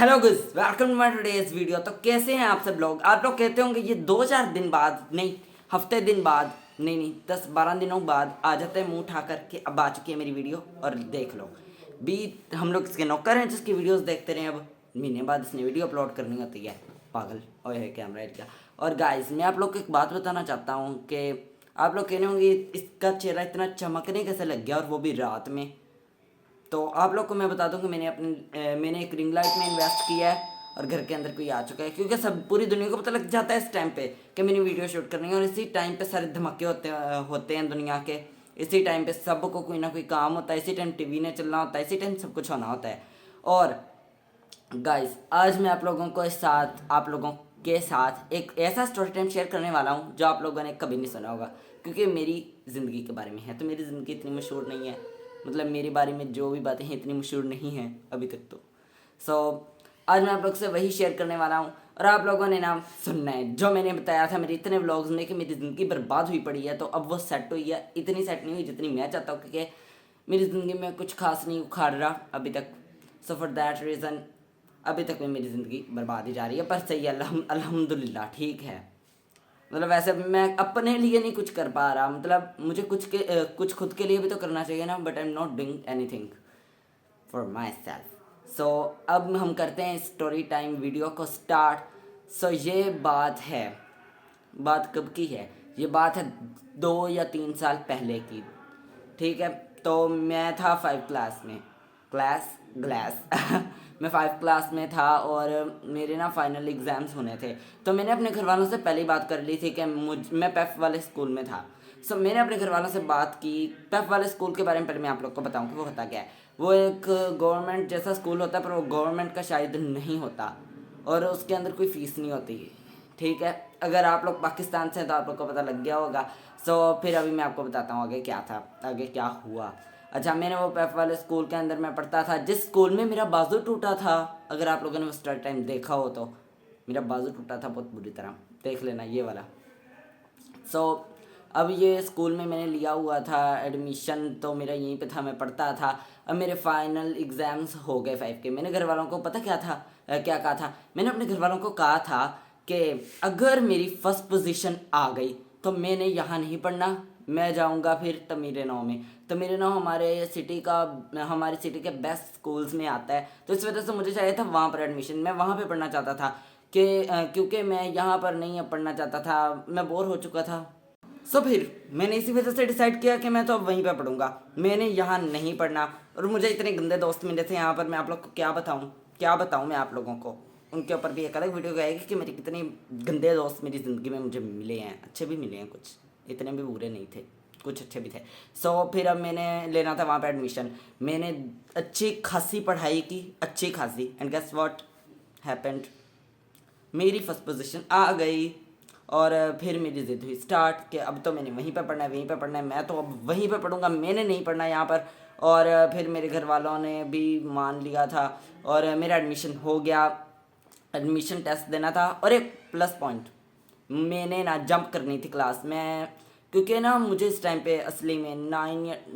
Hello guys, welcome to my today's video. तो कैसे हैं आप सब लोग? आप लोग कहते होंगे ये 2-4 दिन बाद नहीं, हफ्ते दिन बाद नहीं 10-12 दिनों बाद आ जाते हैं मुंह उठा करके। अब आ चुकी है मेरी वीडियो और देख लो भी। हम लोग इसके नौकर हैं जिसकी वीडियोस देखते रहे। अब महीने बाद इसने वीडियो अपलोड करनी होती है। पागल और है कैमरा एरिया। और गाइस, मैं आप लोग को एक बात बताना चाहता हूँ कि आप लोग कहने होंगे इसका चेहरा इतना चमकने कैसे लग गया, और वो भी रात में। तो आप लोग को मैं बता दूं कि मैंने एक रिंग लाइट में इन्वेस्ट किया है और घर के अंदर कोई आ चुका है, क्योंकि सब पूरी दुनिया को पता लग जाता है इस टाइम पे कि मैंने वीडियो शूट करनी है। और इसी टाइम पे सारे धमाके होते हैं दुनिया के। इसी टाइम पे सबको कोई ना कोई काम होता है, इसी टाइम टीवी ने चलना होता है, इसी टाइम सब कुछ होना होता है। और गाइस, आज मैं आप लोगों के साथ एक ऐसा स्टोरी टाइम शेयर करने वाला हूँ जो आप लोगों ने कभी नहीं सुना होगा, क्योंकि मेरी ज़िंदगी के बारे में है। तो मेरी ज़िंदगी इतनी मशहूर नहीं है, मतलब मेरे बारे में जो भी बातें हैं इतनी मशहूर नहीं हैं अभी तक तो। सो आज मैं आप लोग से वही शेयर करने वाला हूँ, और आप लोगों ने नाम सुनना है जो मैंने बताया था मेरे इतने व्लॉग्स में कि मेरी ज़िंदगी बर्बाद हुई पड़ी है। तो अब वो सेट हुई है, इतनी सेट नहीं हुई जितनी मैं चाहता हूँ, क्योंकि मेरी ज़िंदगी में कुछ खास नहीं उखाड़ रहा अभी तक। सो फॉर दैट रीज़न अभी तक में मेरी ज़िंदगी बर्बाद ही जा रही है, पर सही है, अल्हम्दुलिल्लाह ठीक है। मतलब वैसे मैं अपने लिए नहीं कुछ कर पा रहा, मतलब मुझे कुछ खुद के लिए भी तो करना चाहिए ना, but I am not doing anything for myself. So अब हम करते हैं स्टोरी टाइम वीडियो को स्टार्ट। सो ये बात कब की है? ये बात है 2 या 3 साल पहले की। ठीक है, तो मैं था 5 क्लास में। ग्लास मैं 5 क्लास में था और मेरे ना फाइनल एग्ज़ाम्स होने थे। तो मैंने अपने घर वालों से पहले ही बात कर ली थी कि मैं पेफ वाले स्कूल में था। सो मैंने अपने घर वालों से बात की। पेफ वाले स्कूल के बारे में पहले मैं आप लोग को बताऊं कि वो होता क्या है। वो एक गवर्नमेंट जैसा स्कूल होता है, पर वो गवर्नमेंट का शायद नहीं होता, और उसके अंदर कोई फ़ीस नहीं होती। ठीक है, अगर आप लोग पाकिस्तान से हैं तो आप लोग को पता लग गया होगा। सो फिर अभी मैं आपको बताता हूँ आगे क्या था, आगे क्या हुआ। अच्छा, मैंने वो पेफ वाले स्कूल के अंदर मैं पढ़ता था, जिस स्कूल में मेरा बाजू टूटा था। अगर आप लोगों ने वो स्टार्ट टाइम देखा हो तो मेरा बाजू टूटा था बहुत बुरी तरह, देख लेना ये वाला। सो अब ये स्कूल में मैंने लिया हुआ था एडमिशन, तो मेरा यहीं पे था, मैं पढ़ता था। अब मेरे फाइनल एग्ज़ाम्स हो गए 5 के। मैंने घर वालों को पता क्या कहा था? मैंने अपने घर वालों को कहा था कि अगर मेरी फर्स्ट पोजीशन आ गई तो मैंने यहाँ नहीं पढ़ना, मैं जाऊँगा फिर तमीर नौ में। तमीर नौ हमारी सिटी के बेस्ट स्कूल्स में आता है, तो इस वजह से मुझे चाहिए था वहाँ पर एडमिशन। मैं वहाँ पे पढ़ना चाहता था क्योंकि मैं यहाँ पर नहीं पढ़ना चाहता था, मैं बोर हो चुका था। सो फिर मैंने इसी वजह से डिसाइड किया कि मैं तो अब वहीं पे पढ़ूंगा, मैंने यहाँ नहीं पढ़ना। और मुझे इतने गंदे दोस्त मिले थे यहाँ पर, मैं आप लोग को क्या बताऊँ मैं आप लोगों को। उनके ऊपर भी एक अलग वीडियो आएगी कि मेरे कितने गंदे दोस्त मेरी ज़िंदगी में मुझे मिले हैं। अच्छे भी मिले हैं कुछ, इतने भी बुरे नहीं थे, कुछ अच्छे भी थे। सो फिर अब मैंने लेना था वहाँ पे एडमिशन। मैंने अच्छी खासी पढ़ाई की, अच्छी खासी, एंड गेस व्हाट हैपेंड, मेरी फर्स्ट पोजीशन आ गई। और फिर मेरी ज़िद हुई स्टार्ट कि अब तो मैंने वहीं पर पढ़ना है, मैं तो अब वहीं पर पढ़ूंगा, मैंने नहीं पढ़ना यहाँ पर। और फिर मेरे घर वालों ने भी मान लिया था और मेरा एडमिशन हो गया। एडमिशन टेस्ट देना था, और एक प्लस पॉइंट, मैंने ना जंप करनी थी क्लास में, क्योंकि ना मुझे इस टाइम पे असली में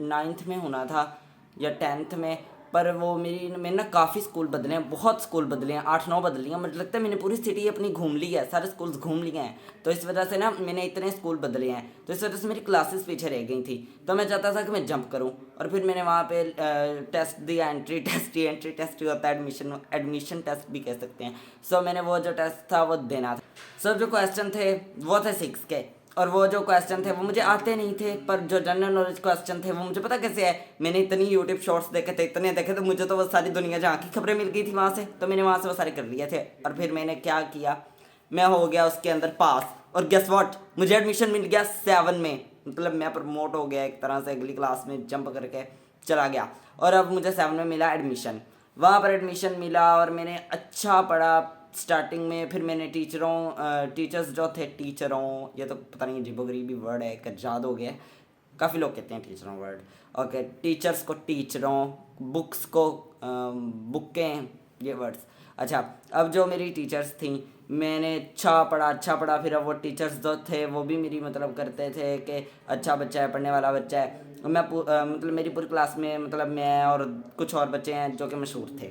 9th में होना था या 10th में। पर वो मैंने ना काफ़ी स्कूल बदले हैं, बहुत स्कूल बदले हैं, 8-9 बदले हैं। मुझे लगता है मैंने पूरी सिटी अपनी घूम ली है, सारे स्कूल्स घूम लिए हैं। तो इस वजह से ना मैंने इतने स्कूल बदले हैं, तो इस वजह से मेरी क्लासेस पीछे रह गई थी। तो मैं चाहता था कि मैं जंप करूं, और फिर मैंने वहाँ पे टेस्ट दिया, एंट्री टेस्ट ही होता है, एडमिशन टेस्ट भी कह सकते हैं। सो मैंने वो जो टेस्ट था वो देना था। सब जो क्वेश्चन थे वो थे 6 के, और वो जो क्वेश्चन थे वो मुझे आते नहीं थे, पर जो जनरल नॉलेज क्वेश्चन थे वो मुझे पता कैसे है। मैंने इतनी यूट्यूब शॉर्ट्स इतने देखे थे, मुझे तो वो सारी दुनिया जहाँ की खबरें मिल गई थी वहाँ से, तो मैंने वहाँ से वो सारे कर लिए थे। और फिर मैंने क्या किया, मैं हो गया उसके अंदर पास, और गेस व्हाट, मुझे एडमिशन मिल गया 7 में। मतलब मैं प्रमोट हो गया एक तरह से, अगली क्लास में जंप करके चला गया, और अब मुझे 7 में मिला एडमिशन। वहाँ पर एडमिशन मिला और मैंने अच्छा पढ़ा स्टार्टिंग में। फिर मैंने टीचर्स जो थे, ये तो पता नहीं अजीबोगरीबी वर्ड है, एक याद हो गया, काफ़ी लोग कहते हैं टीचरों वर्ड। ओके, टीचर्स को टीचरों, बुक्स को बुकें, ये वर्ड्स। अच्छा, अब जो मेरी टीचर्स थी, मैंने अच्छा पढ़ा। फिर अब वो टीचर्स जो थे वो भी मेरी मतलब करते थे कि अच्छा बच्चा है, पढ़ने वाला बच्चा है। मतलब मेरी पूरी क्लास में मतलब मैं और कुछ और बच्चे हैं जो कि मशहूर थे।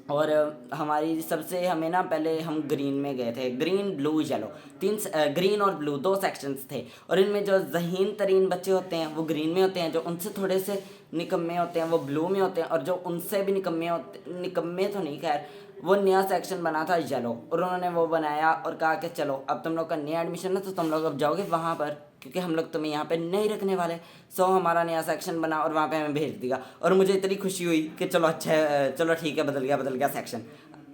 और हमारी सबसे हमें ना पहले हम ग्रीन में गए थे, ग्रीन ब्लू येलो ग्रीन और ब्लू 2 सेक्शंस थे। और इनमें जो ज़हीन तरीन बच्चे होते हैं वो ग्रीन में होते हैं, जो उनसे थोड़े से निकम्मे होते हैं वो ब्लू में होते हैं, और जो उनसे भी निकम्मे तो नहीं, खैर वो नया सेक्शन बना था येलो, और उन्होंने वो बनाया और कहा कि चलो अब तुम लोग का नया एडमिशन है तो तुम लोग अब जाओगे वहाँ पर, क्योंकि हम लोग तुम्हें यहाँ पे नहीं रखने वाले। सो हमारा नया सेक्शन बना और वहाँ पे हमें भेज दिया, और मुझे इतनी खुशी हुई कि चलो अच्छा है, चलो ठीक है, बदल गया सेक्शन।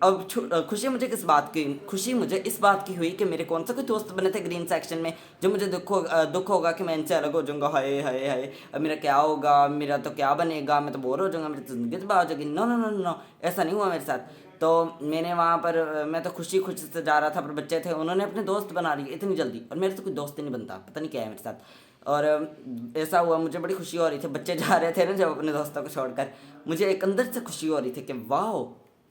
अब खुशी मुझे किस बात की, खुशी मुझे इस बात की हुई कि मेरे कौन सा कोई दोस्त बने थे ग्रीन सेक्शन में, जो मुझे दुख होगा कि मैं इनसे अलग हो जाऊंगा, हाय हाय हाय अब मेरा क्या होगा, मेरा तो क्या बनेगा, मैं तो बोर हो जाऊंगा, मेरी तो जिंदगी तबाह हो जाएगी। नो नो नो नो, ऐसा नहीं हुआ मेरे साथ। तो मैंने वहाँ पर मैं तो खुशी खुशी से जा रहा था, पर बच्चे थे उन्होंने अपने दोस्त बना लिए इतनी जल्दी, और मेरे तो कोई दोस्त ही नहीं बनता, पता नहीं क्या है मेरे साथ। और ऐसा हुआ, मुझे बड़ी खुशी हो रही थी, बच्चे जा रहे थे ना जब अपने दोस्तों को छोड़कर, मुझे एक अंदर से खुशी हो रही थी कि वाह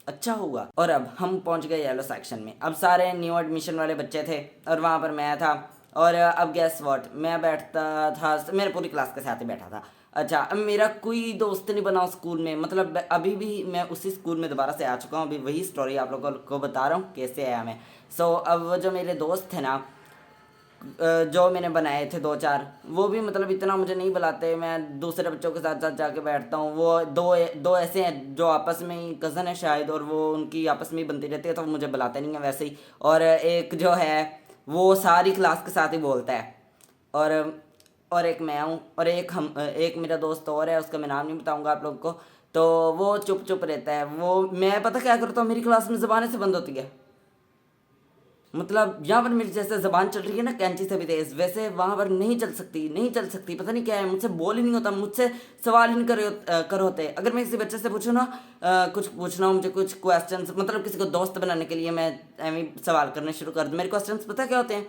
अच्छा हुआ। और अब हम पहुंच गए येलो सेक्शन में, अब सारे न्यू एडमिशन वाले बच्चे थे और वहाँ पर मैं था। और अब गैस व्हाट, मैं बैठता था, मेरे पूरी क्लास के साथ ही बैठा था। अच्छा, अब मेरा कोई दोस्त नहीं बना उस स्कूल में, मतलब अभी भी मैं उसी स्कूल में दोबारा से आ चुका हूँ, अभी वही स्टोरी आप लोगों को बता रहा हूँ कैसे आया मैं। सो अब वो जो मेरे दोस्त थे ना, जो मैंने बनाए थे 2-4, वो भी मतलब इतना मुझे नहीं बुलाते, मैं दूसरे बच्चों के साथ साथ जाके बैठता हूँ। वो दो ऐसे हैं जो आपस में ही कज़न है शायद, और वो उनकी आपस में ही बनती रहती है, तो मुझे बुलाते नहीं है वैसे ही। और एक जो है वो सारी क्लास के साथ ही बोलता है। और एक मैं हूँ, और एक मेरा दोस्त और है, उसका मैं नाम नहीं बताऊँगा आप लोग को। तो वो चुप चुप रहता है, वो मैं पता क्या करता हूँ, मेरी क्लास में ज़बानें से बंद होती है, मतलब यहाँ पर मेरी जैसे ज़बान चल रही है ना कैंची से भी तेज़, वैसे वहाँ पर नहीं चल सकती, नहीं चल सकती, पता नहीं क्या है, मुझसे बोल ही नहीं होता, मुझसे सवाल ही नहीं कर होते। अगर मैं किसी बच्चे से पूछूँ ना, कुछ पूछना हो मुझे, कुछ क्वेश्चंस, मतलब किसी को दोस्त बनाने के लिए मैं ऐਵੇਂ सवाल करने शुरू कर दूँ, मेरे क्वेश्चंस पता क्या होते हैं,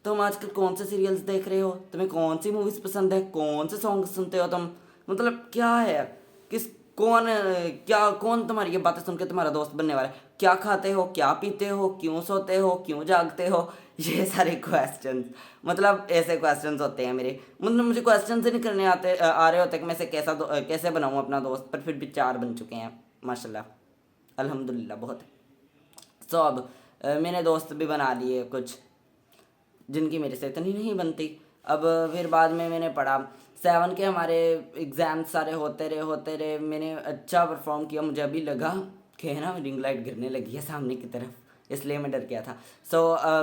तुम आजकल कौन से सीरियल्स देख रहे हो, तुम्हें कौन सी मूवीज़ पसंद है, कौन से सॉन्ग सुनते हो तुम, मतलब क्या है, किस कौन तुम्हारी ये बातें सुन के तुम्हारा दोस्त बनने वाला है, क्या खाते हो, क्या पीते हो, क्यों सोते हो, क्यों जागते हो, ये सारे क्वेश्चंस, मतलब ऐसे क्वेश्चंस होते हैं मेरे, मतलब मुझे क्वेश्चंस ही नहीं करने आ रहे होते कि मैं से कैसे बनाऊँ अपना दोस्त, पर फिर भी 4 बन चुके हैं माशाल्लाह, अल्हम्दुलिल्लाह बहुत। सो अब मैंने दोस्त भी बना लिए कुछ, जिनकी मेरे से इतनी नहीं बनती। अब फिर बाद में मैंने पढ़ा 7 के, हमारे एग्ज़ाम सारे होते रहे, मैंने अच्छा परफॉर्म किया, मुझे अभी लगा कि है ना रिंग लाइट गिरने लगी है सामने की तरफ, इसलिए मैं डर गया था। सो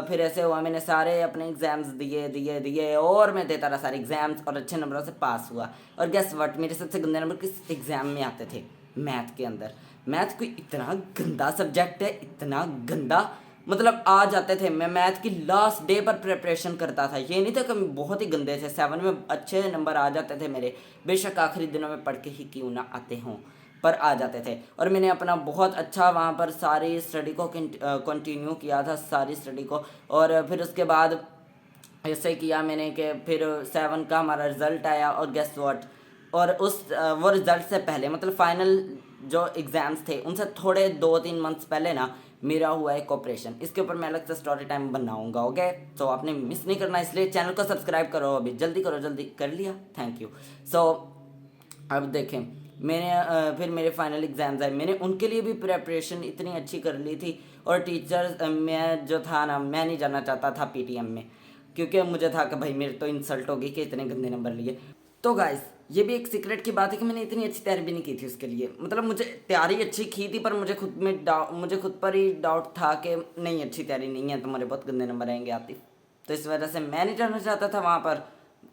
फिर ऐसे हुआ, मैंने सारे अपने एग्ज़ाम्स दिए और मैं देता रहा सारे एग्ज़ाम्स, और अच्छे नंबरों से पास हुआ। और गेस व्हाट, मेरे सबसे गंदे नंबर किस एग्ज़ाम में आते थे, मैथ के अंदर। मैथ कोई इतना गंदा सब्जेक्ट है, इतना गंदा, मतलब आ जाते थे, मैं मैथ की लास्ट डे पर प्रिपरेशन करता था, ये नहीं था कि बहुत ही गंदे थे, 7 में अच्छे नंबर आ जाते थे मेरे, बेशक आखिरी दिनों में पढ़ के ही क्यों ना आते हों, पर आ जाते थे। और मैंने अपना बहुत अच्छा वहाँ पर सारी स्टडी को कंटिन्यू किया था, सारी स्टडी को। और फिर उसके बाद ऐसे किया मैंने कि फिर 7 का हमारा रिज़ल्ट आया, और गेस व्हाट, और वो रिज़ल्ट से पहले, मतलब फाइनल जो एग्ज़ाम्स थे उनसे थोड़े 2-3 मंथ्स पहले ना मेरा हुआ एक ऑपरेशन, इसके ऊपर मैं अलग से स्टोरी टाइम बनाऊंगा, ओके। तो आपने मिस नहीं करना, इसलिए चैनल को सब्सक्राइब करो अभी, जल्दी करो, जल्दी कर लिया, थैंक यू। सो अब देखें, मैंने फिर मेरे फाइनल एग्ज़ाम्स आए, मैंने उनके लिए भी प्रिपरेशन इतनी अच्छी कर ली थी। और टीचर मैं जो था ना, मैं नहीं जाना चाहता था पीटीएम में, क्योंकि मुझे था कि भाई मेरे तो इंसल्ट होगी कि इतने गंदे नंबर लिए। तो गाइस, ये भी एक सीक्रेट की बात है कि मैंने इतनी अच्छी तैयारी भी नहीं की थी उसके लिए, मतलब मुझे तैयारी अच्छी की थी, पर मुझे खुद पर ही डाउट था कि नहीं अच्छी तैयारी नहीं है, तुम्हारे बहुत गंदे नंबर आएंगे आतिफ। तो इस वजह से मैं नहीं जाना चाहता था वहाँ पर,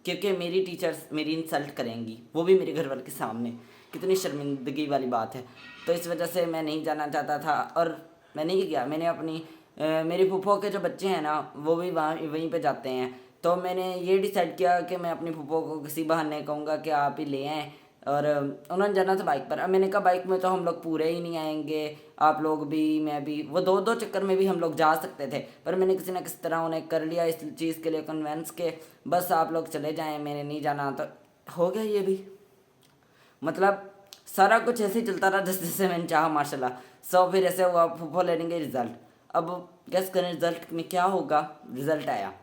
क्योंकि मेरी टीचर्स मेरी इंसल्ट करेंगी, वो भी मेरे घर वाले के सामने, कितनी शर्मिंदगी वाली बात है। तो इस वजह से मैं नहीं जाना चाहता था, और मैं नहीं गया। मैंने अपनी मेरी फूफो के जो बच्चे हैं ना, वो भी वहीं पे जाते हैं, तो मैंने ये डिसाइड किया कि मैं अपनी फूफो को किसी बहाने कहूँगा कि आप ही ले आएँ। और उन्होंने जाना था बाइक पर, अब मैंने कहा बाइक में तो हम लोग पूरे ही नहीं आएंगे, आप लोग भी मैं भी, वो 2-2 चक्कर में भी हम लोग जा सकते थे, पर मैंने किसी ना किसी तरह उन्हें कर लिया इस चीज़ के लिए कन्वेंस के बस आप लोग चले जाएं, मैंने नहीं जाना। तो हो गया ये भी, मतलब सारा कुछ ऐसे ही चलता रहा जैसे जैसे मैंने चाहा माशाल्लाह। सो फिर ऐसे हुआ, फूफो ले लेंगे रिज़ल्ट, अब गेस करें रिज़ल्ट में क्या होगा। रिज़ल्ट आया,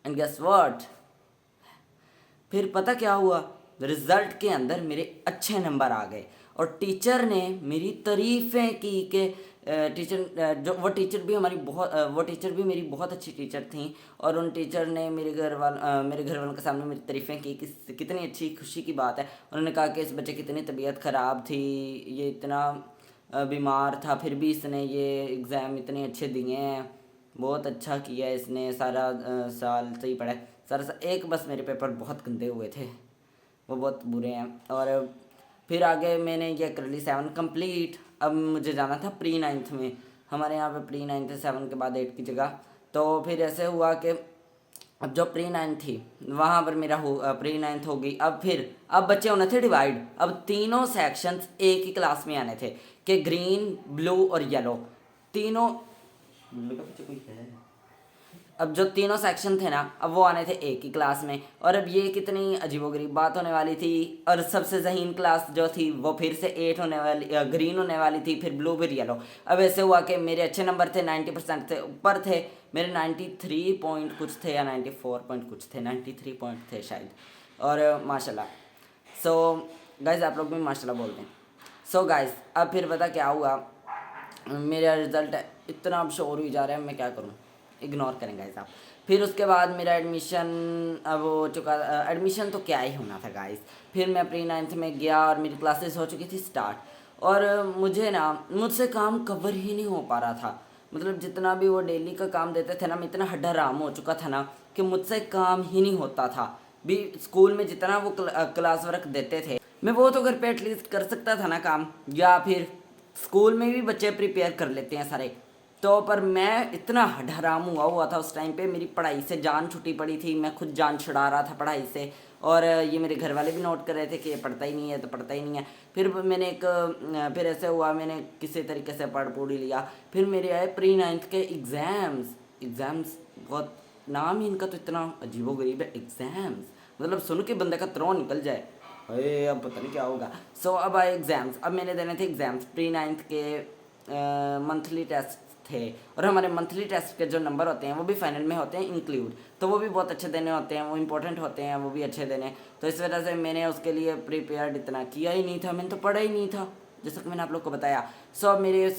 एंड गेस व्हाट, फिर पता क्या हुआ, रिज़ल्ट के अंदर मेरे अच्छे नंबर आ गए। और टीचर ने मेरी तारीफ़ें की कि जो वो टीचर भी हमारी बहुत वो टीचर भी मेरी बहुत अच्छी टीचर थी। और उन टीचर ने मेरे घर वालों के सामने मेरी तारीफ़ें की कि कितनी अच्छी खुशी की बात है। उन्होंने कहा कि इस बच्चे की इतनी तबीयत ख़राब थी, ये इतना बीमार था, फिर भी इसने ये एग्ज़ाम इतने अच्छे दिए हैं, बहुत अच्छा किया है इसने, सारा साल सही पढ़ा है, एक बस मेरे पेपर बहुत गंदे हुए थे, वो बहुत बुरे हैं। और फिर आगे मैंने ये कर ली 7 कंप्लीट। अब मुझे जाना था प्री नाइन्थ में, हमारे यहाँ पे प्री नाइन्थ है 7 के बाद 8 की जगह। तो फिर ऐसे हुआ कि अब जो प्री नाइन्थ थी वहाँ पर मेरा प्री नाइन्थ हो गई। अब बच्चे होने थे डिवाइड, अब तीनों सेक्शंस एक ही क्लास में आने थे कि ग्रीन, ब्लू और येलो, तीनों ब्लू का पीछे कोई है। अब जो तीनों सेक्शन थे ना, अब वो आने थे एक ही क्लास में। और अब ये कितनी अजीबोगरीब बात होने वाली थी। और सबसे ज़हीन क्लास जो थी वो फिर से 8 होने वाली, ग्रीन होने वाली थी, फिर ब्लू, फिर येलो। अब ऐसे हुआ कि मेरे अच्छे नंबर थे, 90% थे, ऊपर थे मेरे, 93 पॉइंट कुछ थे या 94 पॉइंट कुछ थे, 93 पॉइंट थे शायद। और माशाल्लाह, सो गाइज़ आप लोग भी माशाल्लाह बोलते हैं। सो गाइज़ अब फिर पता क्या हुआ, मेरा रिज़ल्ट इतना अब शोर हुई जा रहा है, मैं क्या करूँ, इग्नोर करेंगे गाइस आप। फिर उसके बाद मेरा एडमिशन अब हो चुका, एडमिशन तो क्या ही होना था गाइस। फिर मैं प्री नाइन्थ में गया और मेरी क्लासेस हो चुकी थी स्टार्ट। और मुझसे काम कवर ही नहीं हो पा रहा था। मतलब जितना भी वो डेली का काम देते थे ना, मैं इतना हड्डा राम हो चुका था ना कि मुझसे काम ही नहीं होता था। भी स्कूल में जितना वो क्लास वर्क देते थे, मैं वो तो घर पे एटलीस्ट कर सकता था ना काम, या फिर स्कूल में भी बच्चे प्रिपेयर कर लेते हैं सारे। तो पर मैं इतना हराम हुआ था उस टाइम पे, मेरी पढ़ाई से जान छुट्टी पड़ी थी, मैं खुद जान छुड़ा रहा था पढ़ाई से। और ये मेरे घर वाले भी नोट कर रहे थे कि ये पढ़ता ही नहीं है तो पढ़ता ही नहीं है। फिर ऐसे हुआ, मैंने किसी तरीके से पढ़ पूढ़ लिया। फिर मेरे आए प्री नाइन्थ के एग्ज़ाम्स बहुत, नाम ही इनका तो इतना अजीबोगरीब है, एग्ज़ाम्स, मतलब सुन के बंदे का त्रौं निकल जाए, अरे अब पता नहीं क्या होगा। सो अब आए एग्ज़ाम्स, अब मैंने देने थे एग्ज़ाम्स प्री नाइन्थ के, मंथली टेस्ट थे। और हमारे मंथली टेस्ट के जो नंबर होते हैं वो भी फाइनल में होते हैं इंक्लूड, तो वो भी बहुत अच्छे देने होते हैं, वो इंपॉर्टेंट होते हैं, वो भी अच्छे देने। तो इस वजह से मैंने उसके लिए प्रिपेयर्ड इतना किया ही नहीं था, मैंने तो पढ़ा ही नहीं था, जैसा कि मैंने आप लोग को बताया। सो मेरे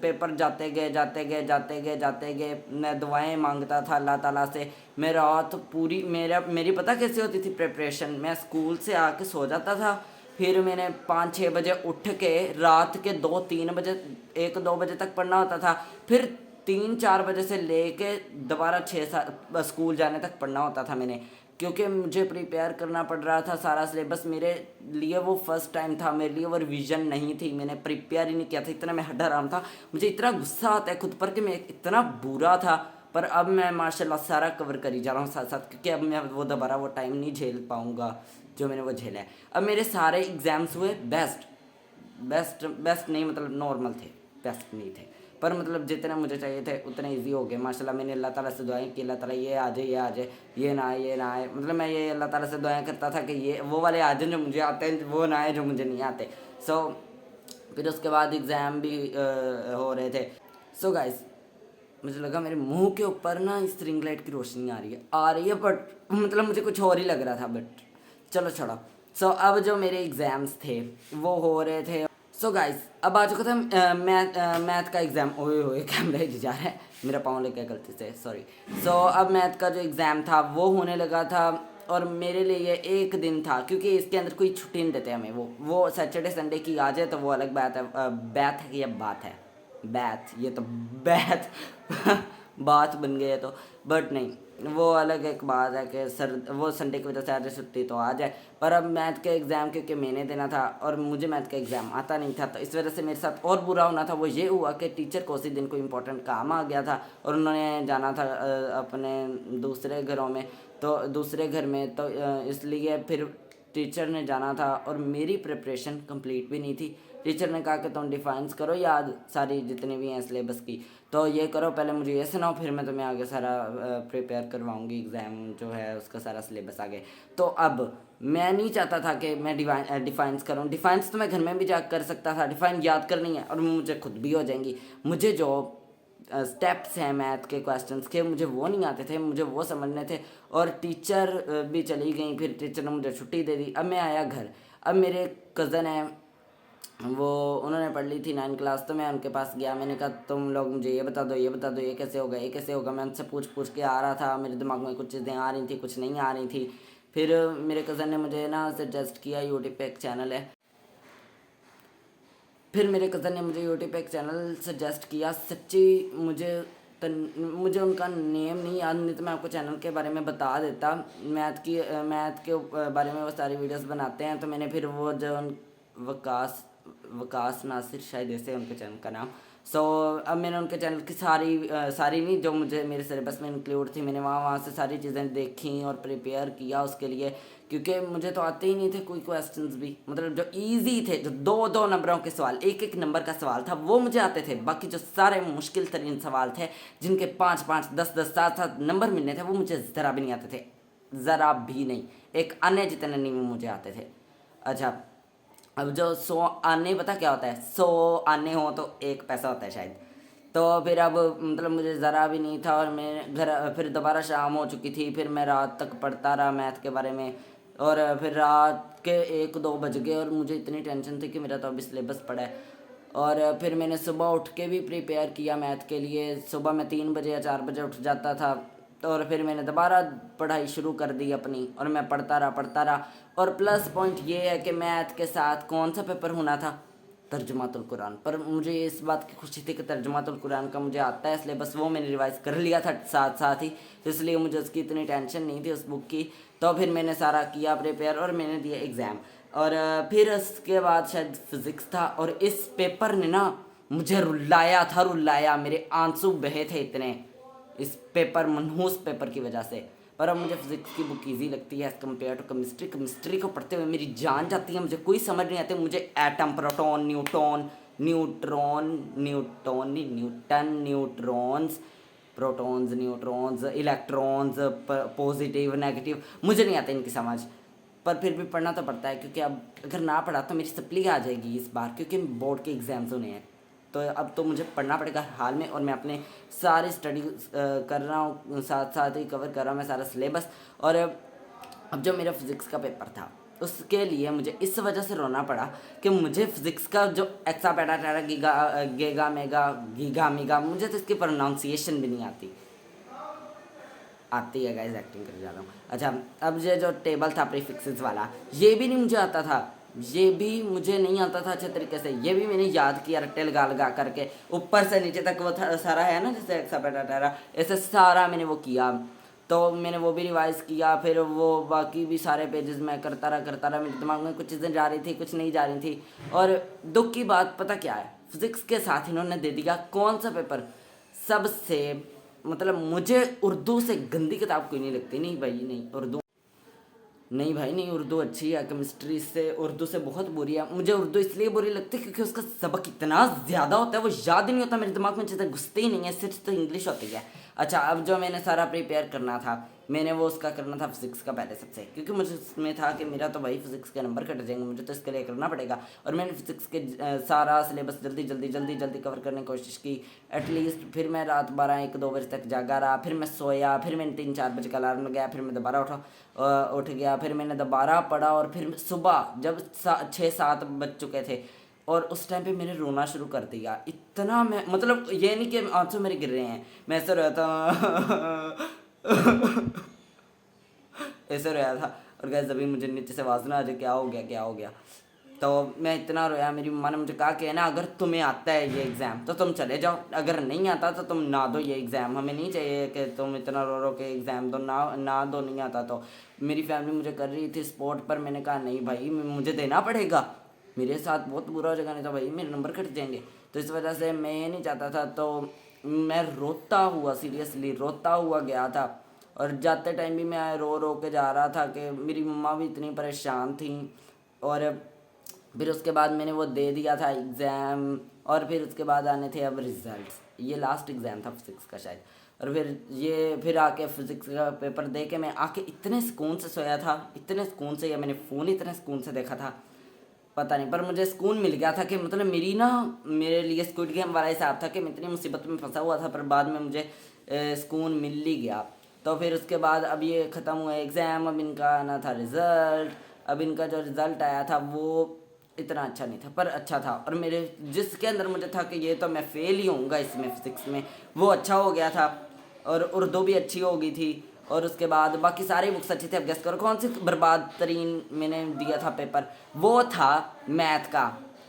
पेपर जाते गए मैं दुआएं मांगता था अल्लाह ताला से। मैं रात पूरी, मेरी पता कैसे होती थी प्रिपरेशन, मैं स्कूल से आके सो जाता था, फिर मैंने 5-6 बजे उठ के रात के 2-3 बजे, 1-2 बजे तक पढ़ना होता था। फिर 3-4 बजे से लेके दोबारा 6-7 स्कूल जाने तक पढ़ना होता था मैंने, क्योंकि मुझे प्रिपेयर करना पड़ रहा था सारा सिलेबस। मेरे लिए वो फर्स्ट टाइम था, मेरे लिए वो रिवीजन नहीं थी, मैंने प्रिपेयर ही नहीं किया था, इतना मैं हड्डाराम था। मुझे इतना गुस्सा आता है खुद पर कि मैं इतना बुरा था। पर अब मैं माशाल्लाह सारा कवर कर ही जा रहा हूँ साथ साथ, क्योंकि अब मैं वो दोबारा वो टाइम नहीं झेल पाऊँगा जो मैंने वो झेला है। अब मेरे सारे एग्ज़ाम्स हुए बेस्ट नहीं, मतलब नॉर्मल थे, बेस्ट नहीं थे, पर मतलब जितने मुझे चाहिए थे उतने इजी हो गए माशाल्लाह। मैंने अल्लाह ताला से दुआएं कि अल्लाह ताला ये आ जाए, ये ना आए, मतलब मैं ये अल्लाह ताला से दुआएं करता था कि ये वो वाले आ जाए जो मुझे आते हैं, वो ना आए जो मुझे नहीं आते। सो फिर उसके बाद एग्ज़ाम भी हो रहे थे। सो गाइस मुझे लगा मेरे मुंह के ऊपर ना इस रिंग लाइट की रोशनी आ रही है, बट मतलब मुझे कुछ और ही लग रहा था, बट चलो छोड़ो। सो अब जो मेरे एग्ज़ाम्स थे वो हो रहे थे। सो गाइस अब आ चुका था मैथ का एग्ज़ाम। ओए होए कैमरा ही जा रहा है, मेरा पाँव लग गया गलती से, सॉरी। सो अब मैथ का जो एग्ज़ाम था वो होने लगा था, और मेरे लिए ये एक दिन था, क्योंकि इसके अंदर कोई छुट्टी नहीं देते हमें। वो सैटरडे संडे की आ जाए तो वो अलग बात है, बैथ है, ये बात है, बैथ, ये तो बैथ बात बन गई है तो, बट नहीं, वो अलग एक बात है कि सर वो संडे की वजह से आज छुट्टी तो आ जाए। पर अब मैथ के एग्ज़ाम क्योंकि मैंने देना था और मुझे मैथ का एग्ज़ाम आता नहीं था, तो इस वजह से मेरे साथ और बुरा होना था। वो ये हुआ कि टीचर को उसी दिन कोई इंपॉर्टेंट काम आ गया था और उन्होंने जाना था अपने दूसरे घरों में, तो दूसरे घर में, तो इसलिए फिर टीचर ने जाना था और मेरी प्रिपरेशन कंप्लीट भी नहीं थी। टीचर ने कहा कि तुम डिफाइंस करो याद सारी जितनी भी हैं सिलेबस की, तो ये करो, पहले मुझे ये सुनाओ, फिर मैं तुम्हें आगे सारा प्रिपेयर करवाऊंगी, एग्ज़ाम जो है उसका सारा सिलेबस आगे। तो अब मैं नहीं चाहता था कि मैं डिफाइंस करूँ। डिफाइंस तो मैं घर में भी जा कर सकता था, डिफाइन याद करनी है और मुझे खुद भी हो जाएंगी। मुझे जो स्टेप्स हैं मैथ के क्वेश्चंस के, मुझे वो नहीं आते थे, मुझे वो समझने थे। और टीचर भी चली गई, फिर टीचर ने मुझे छुट्टी दे दी। अब मैं आया घर, अब मेरे कज़न हैं, वो उन्होंने पढ़ ली थी 9 क्लास। तो मैं उनके पास गया, मैंने कहा तुम लोग मुझे ये बता दो, ये बता दो, ये कैसे होगा, ये कैसे होगा। मैं उनसे पूछ पूछ के आ रहा था, मेरे दिमाग में कुछ चीज़ें आ रही थी, कुछ नहीं आ रही थी। फिर मेरे कज़न ने मुझे ना सजेस्ट किया, यूट्यूब पे एक चैनल है। फिर मेरे कज़न ने मुझे यूट्यूब पे एक चैनल सजेस्ट किया। सच्ची मुझे उनका नेम नहीं याद, नहीं तो मैं आपको चैनल के बारे में बता देता। मैथ के बारे में वो सारी वीडियोस बनाते हैं। तो मैंने फिर वो जो वकास वकास नासिर शायद ऐसे है उनके चैनल का नाम। अब मैंने उनके चैनल की सारी नहीं, जो मुझे मेरे सिलेबस में इंक्लूड थी, मैंने वहाँ से सारी चीज़ें देखी और प्रिपेयर किया उसके लिए। क्योंकि मुझे तो आते ही नहीं थे कोई क्वेश्चंस भी, मतलब जो इजी थे, जो दो दो नंबरों के सवाल, एक एक नंबर का सवाल था, वो मुझे आते थे। बाकी जो सारे मुश्किल तरीन सवाल थे, जिनके 5 5 10 10 7 7 नंबर मिलने थे, वो मुझे ज़रा भी नहीं आते थे, ज़रा भी नहीं। एक अन्य जितने नहीं मुझे आते थे। अच्छा, अब जो 100 आने, पता क्या होता है? 100 आने हो तो 1 पैसा होता है शायद। तो फिर अब मतलब मुझे ज़रा भी नहीं था। और मैं घर फिर दोबारा शाम हो चुकी थी, फिर मैं रात तक पढ़ता रहा मैथ के बारे में। और फिर रात के 1 2 बज गए और मुझे इतनी टेंशन थी कि मेरा तो अभी सिलेबस पड़ा है। और फिर मैंने सुबह उठ के भी प्रिपेयर किया मैथ के लिए। सुबह मैं 3 बजे या 4 बजे उठ जाता था। और फिर मैंने दोबारा पढ़ाई शुरू कर दी अपनी, और मैं पढ़ता रहा। और प्लस पॉइंट ये है कि मैथ के साथ कौन सा पेपर होना था? तर्जुमातुल कुरान। पर मुझे इस बात की खुशी थी कि तर्जुमातुल कुरान का मुझे आता है, इसलिए बस वो मैंने रिवाइज़ कर लिया था साथ साथ ही। तो इसलिए मुझे उसकी इतनी टेंशन नहीं थी उस बुक की। तो फिर मैंने सारा किया प्रिपेयर और मैंने दिया एग्ज़ाम। और फिर उसके बाद शायद फिज़िक्स था, और इस पेपर ने ना मुझे रुलाया, मेरे आंसू बहे थे इतने इस पेपर, मनहूस पेपर की वजह से। पर अब मुझे फिजिक्स की बुक इजी लगती है एज़ कम्पेयर टू केमिस्ट्री को पढ़ते हुए मेरी जान जाती है, मुझे कोई समझ नहीं आती। मुझे atom, proton, Newton, neutrons, protons, neutrons, electrons, positive, negative, मुझे नहीं आते इनकी समझ। पर फिर भी पढ़ना तो पड़ता है, क्योंकि अब अगर ना पढ़ा तो मेरी सप्ली आ जाएगी इस बार, क्योंकि बोर्ड के एग्ज़ाम्स होने हैं। तो अब तो मुझे पढ़ना पड़ेगा हाल में। और मैं अपने सारे स्टडी कर रहा हूँ, साथ साथ ही कवर कर रहा हूँ मैं सारा सिलेबस। और अब जो मेरा फिज़िक्स का पेपर था, उसके लिए मुझे इस वजह से रोना पड़ा कि मुझे फिज़िक्स का जो एक्सा पेटा टेरा गीगा मेगा, मुझे तो इसकी प्रोनाउंसिएशन भी नहीं आती है गाइस, एक्टिंग कर जा रहा हूँ। अच्छा, अब ये जो टेबल था प्रीफिक्सेस वाला, ये भी नहीं मुझे आता था, ये भी मुझे नहीं आता था अच्छे तरीके से। ये भी मैंने याद किया रट्टे लगा करके, ऊपर से नीचे तक वो सारा है ना, जैसे एक्सापेटाटेरा, ऐसे सारा मैंने वो किया। तो मैंने वो भी रिवाइज़ किया। फिर वो बाकी भी सारे पेजेस मैं करता रहा, मेरे दिमाग में कुछ चीज़ें जा रही थी, कुछ नहीं जा रही थी। और दुख की बात पता क्या है? फिज़िक्स के साथ इन्होंने दे दिया कौन सा पेपर सबसे, मतलब मुझे उर्दू से गंदी किताब कोई नहीं लगती। नहीं भाई, नहीं उर्दू, नहीं भाई नहीं, उर्दू अच्छी है, केमिस्ट्री से उर्दू से बहुत बुरी है। मुझे उर्दू इसलिए बुरी लगती है क्योंकि उसका सबक इतना ज़्यादा होता है, वो याद ही नहीं होता, मेरे दिमाग में चीज़ें घुसती ही नहीं है, सिर्फ तो इंग्लिश होती है। अच्छा, अब जो मैंने सारा प्रिपेयर करना था, मैंने वो उसका करना था फिज़िक्स का पहले सबसे, क्योंकि मुझे उसमें था कि मेरा तो भाई फिज़िक्स के नंबर कट जाएंगे, मुझे तो इसके लिए करना पड़ेगा। और मैंने फिज़िक्स के सारा सिलेबस जल्दी कवर करने की कोशिश की एटलीस्ट। फिर मैं रात 12 1 2 बजे तक जागा रहा, फिर मैं सोया, फिर मैंने 3 4 बजे का अलार्म लगाया, फिर मैं दोबारा उठ गया, फिर मैंने दोबारा पढ़ा। और फिर सुबह जब 6 7 बज चुके थे, और उस टाइम पे मैंने रोना शुरू कर दिया। इतना मैं, मतलब ये नहीं कि आंसू मेरे गिर रहे हैं, मैं ऐसे रोया था ऐसे रोया था। और गैस अभी मुझे नीचे से आवाज़ ना आ जाए क्या हो गया। तो मैं इतना रोया, मेरी मम्मा ने मुझे कहा कि ना, अगर तुम्हें आता है ये एग्ज़ाम तो तुम चले जाओ, अगर नहीं आता तो तुम ना दो ये एग्ज़ाम, हमें नहीं चाहिए कि तुम इतना रो के एग्ज़ाम दो, ना दो, नहीं आता तो। मेरी फैमिली मुझे कर रही थी सपोर्ट, पर मैंने कहा नहीं भाई, मुझे देना पड़ेगा, मेरे साथ बहुत बुरा हो जाएगा, नहीं तो भाई मेरे नंबर कट जाएंगे। तो इस वजह से मैं ये नहीं चाहता था। तो मैं रोता हुआ, सीरियसली रोता हुआ गया था। और जाते टाइम भी मैं रो के जा रहा था कि मेरी मम्मा भी इतनी परेशान थी। और फिर उसके बाद मैंने वो दे दिया था एग्ज़ाम। और फिर उसके बाद आने थे अब रिज़ल्ट्स, ये लास्ट एग्ज़ाम था फिज़िक्स का शायद। और फिर आके फिज़िक्स का पेपर दे के मैं आके इतने सुकून से सोया था, इतने सुकून से, या मैंने फ़ोन इतने सुकून से देखा था, पता नहीं। पर मुझे सुकून मिल गया था कि मतलब मेरे लिए स्क्विड गेम वाला हिसाब था कि मैं इतनी मुसीबत में फंसा हुआ था, पर बाद में मुझे सुकून मिल ही गया। तो फिर उसके बाद अब ये ख़त्म हुआ एग्ज़ाम, अब इनका आना था रिज़ल्ट। अब इनका जो रिज़ल्ट आया था वो इतना अच्छा नहीं था पर अच्छा था। और मेरे जिसके अंदर मुझे था कि ये तो मैं फेल ही होऊंगा इसमें फिज़िक्स में, वो अच्छा हो गया था। और उर्दू भी अच्छी हो गई थी। और उसके बाद बाकी सारी बुक्स अच्छी थी। अब गेस करो कौन सी बर्बाद तरीन मैंने दिया था पेपर, वो था मैथ का।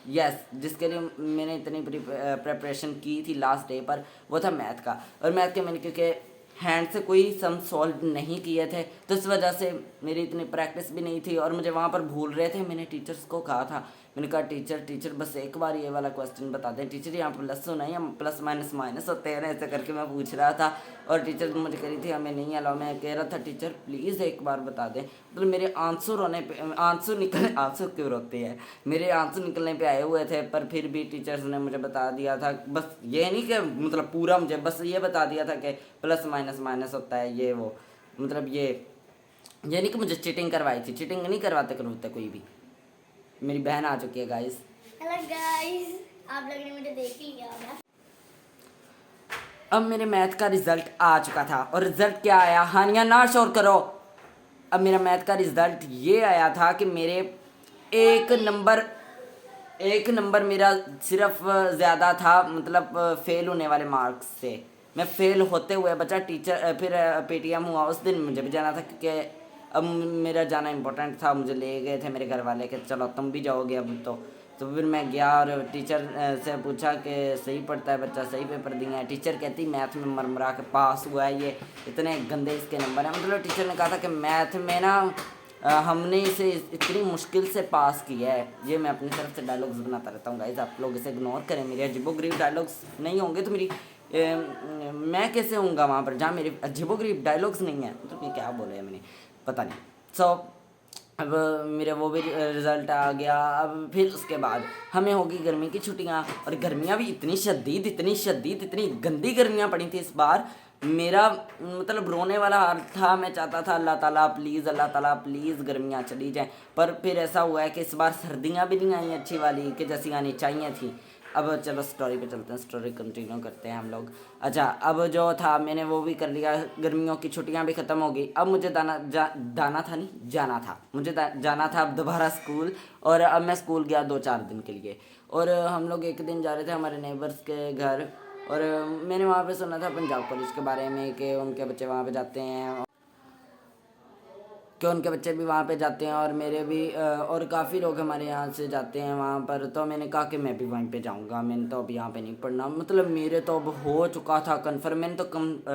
यस, जिसके लिए मैंने इतनी प्रिपरेशन की थी लास्ट डे पर, वो था मैथ का। और मैथ के मैंने क्योंकि हैंड से कोई सम सॉल्व नहीं किए थे तो इस वजह से मेरी इतनी प्रैक्टिस भी नहीं थी और मुझे वहाँ पर भूल रहे थे। मैंने टीचर्स को कहा था, मैंने कहा टीचर बस एक बार ये वाला क्वेश्चन बता दें टीचर, यहाँ प्लस होना है या प्लस माइनस माइनस होते हैं ना, ऐसे करके मैं पूछ रहा था। और टीचर मुझे कह रही थी हमें नहीं अलाउ। मैं कह रहा था टीचर प्लीज़ एक बार बता दें। मतलब मेरे आंसर होने पे आंसर क्यों रोते हैं, मेरे आंसर निकलने पे आए हुए थे पर फिर भी टीचर्स ने मुझे बता दिया था। बस ये नहीं कि मतलब पूरा मुझे बस ये बता दिया था कि प्लस माइनस माइनस होता है ये वो, मतलब ये नहीं कि मुझे चीटिंग करवाई थी। चीटिंग नहीं करवाते कोई भी। मेरी बहन आ चुकी है गाइस। हेलो गाइस, आप लोगों ने मुझे देख ही लिया होगा। अब मेरे मैथ का रिजल्ट आ चुका था और रिजल्ट क्या आया, हानिया ना शोर करो। अब मेरा मैथ का रिजल्ट ये आया था कि मेरे एक नंबर मेरा सिर्फ ज़्यादा था, मतलब फेल होने वाले मार्क्स से। मैं फेल होते हुए बचा। टीचर फिर पेटीएम हुआ उस दिन, मुझे भी जाना था क्योंकि अब मेरा जाना इम्पोर्टेंट था। मुझे ले गए थे मेरे घर वाले कि चलो तुम भी जाओगे अब तो फिर मैं गया और टीचर से पूछा कि सही पढ़ता है बच्चा, सही पेपर दिए हैं। टीचर कहती मैथ में मरमरा के पास हुआ है, ये इतने गंदे इसके नंबर हैं। मतलब टीचर ने कहा था कि मैथ में ना हमने इसे इतनी मुश्किल से पास किया है। ये मैं अपनी तरफ से डायलॉग्स बनाता रहता हूँ गाइस, आप लोग इसे इग्नोर करें। मेरे अजीबोगरीब डायलॉग्स नहीं होंगे तो मैं कैसे होऊंगा वहाँ पर जहाँ मेरे अजीबोगरीब डायलॉग्स नहीं हैं। मतलब ये क्या बोले मैंने पता नहीं। सो अब मेरा वो भी रिज़ल्ट आ गया। अब फिर उसके बाद हमें होगी गर्मी की छुट्टियाँ, और गर्मियाँ भी इतनी शदीद इतनी गंदी गर्मियाँ पड़ी थी इस बार। मेरा मतलब रोने वाला हाल था। मैं चाहता था अल्लाह ताला प्लीज़ गर्मियाँ चली जाएं, पर फिर ऐसा हुआ है कि इस बार सर्दियाँ भी नहीं आई अच्छी वाली कि जैसी आनी चाहिए थी। अब चलो स्टोरी पे चलते हैं, स्टोरी कंटिन्यू करते हैं हम लोग। अच्छा, अब जो था मैंने वो भी कर लिया, गर्मियों की छुट्टियां भी ख़त्म हो गई। अब मुझे दाना था नहीं जाना था, मुझे जाना था अब दोबारा स्कूल। और अब मैं स्कूल गया 2-4 दिन के लिए। और हम लोग एक दिन जा रहे थे हमारे नेबर्स के घर। और मैंने वहाँ पे सुना था पंजाब कॉलेज के बारे में कि उनके बच्चे वहाँ पे जाते हैं, कि उनके बच्चे भी वहाँ पे जाते हैं और मेरे भी और काफ़ी लोग हमारे यहाँ से जाते हैं वहाँ पर। तो मैंने कहा कि मैं भी वहीं पे जाऊँगा, मैंने तो अब यहाँ पे नहीं पढ़ना। मतलब मेरे तो अब हो चुका था कन्फर्म, मैंने तो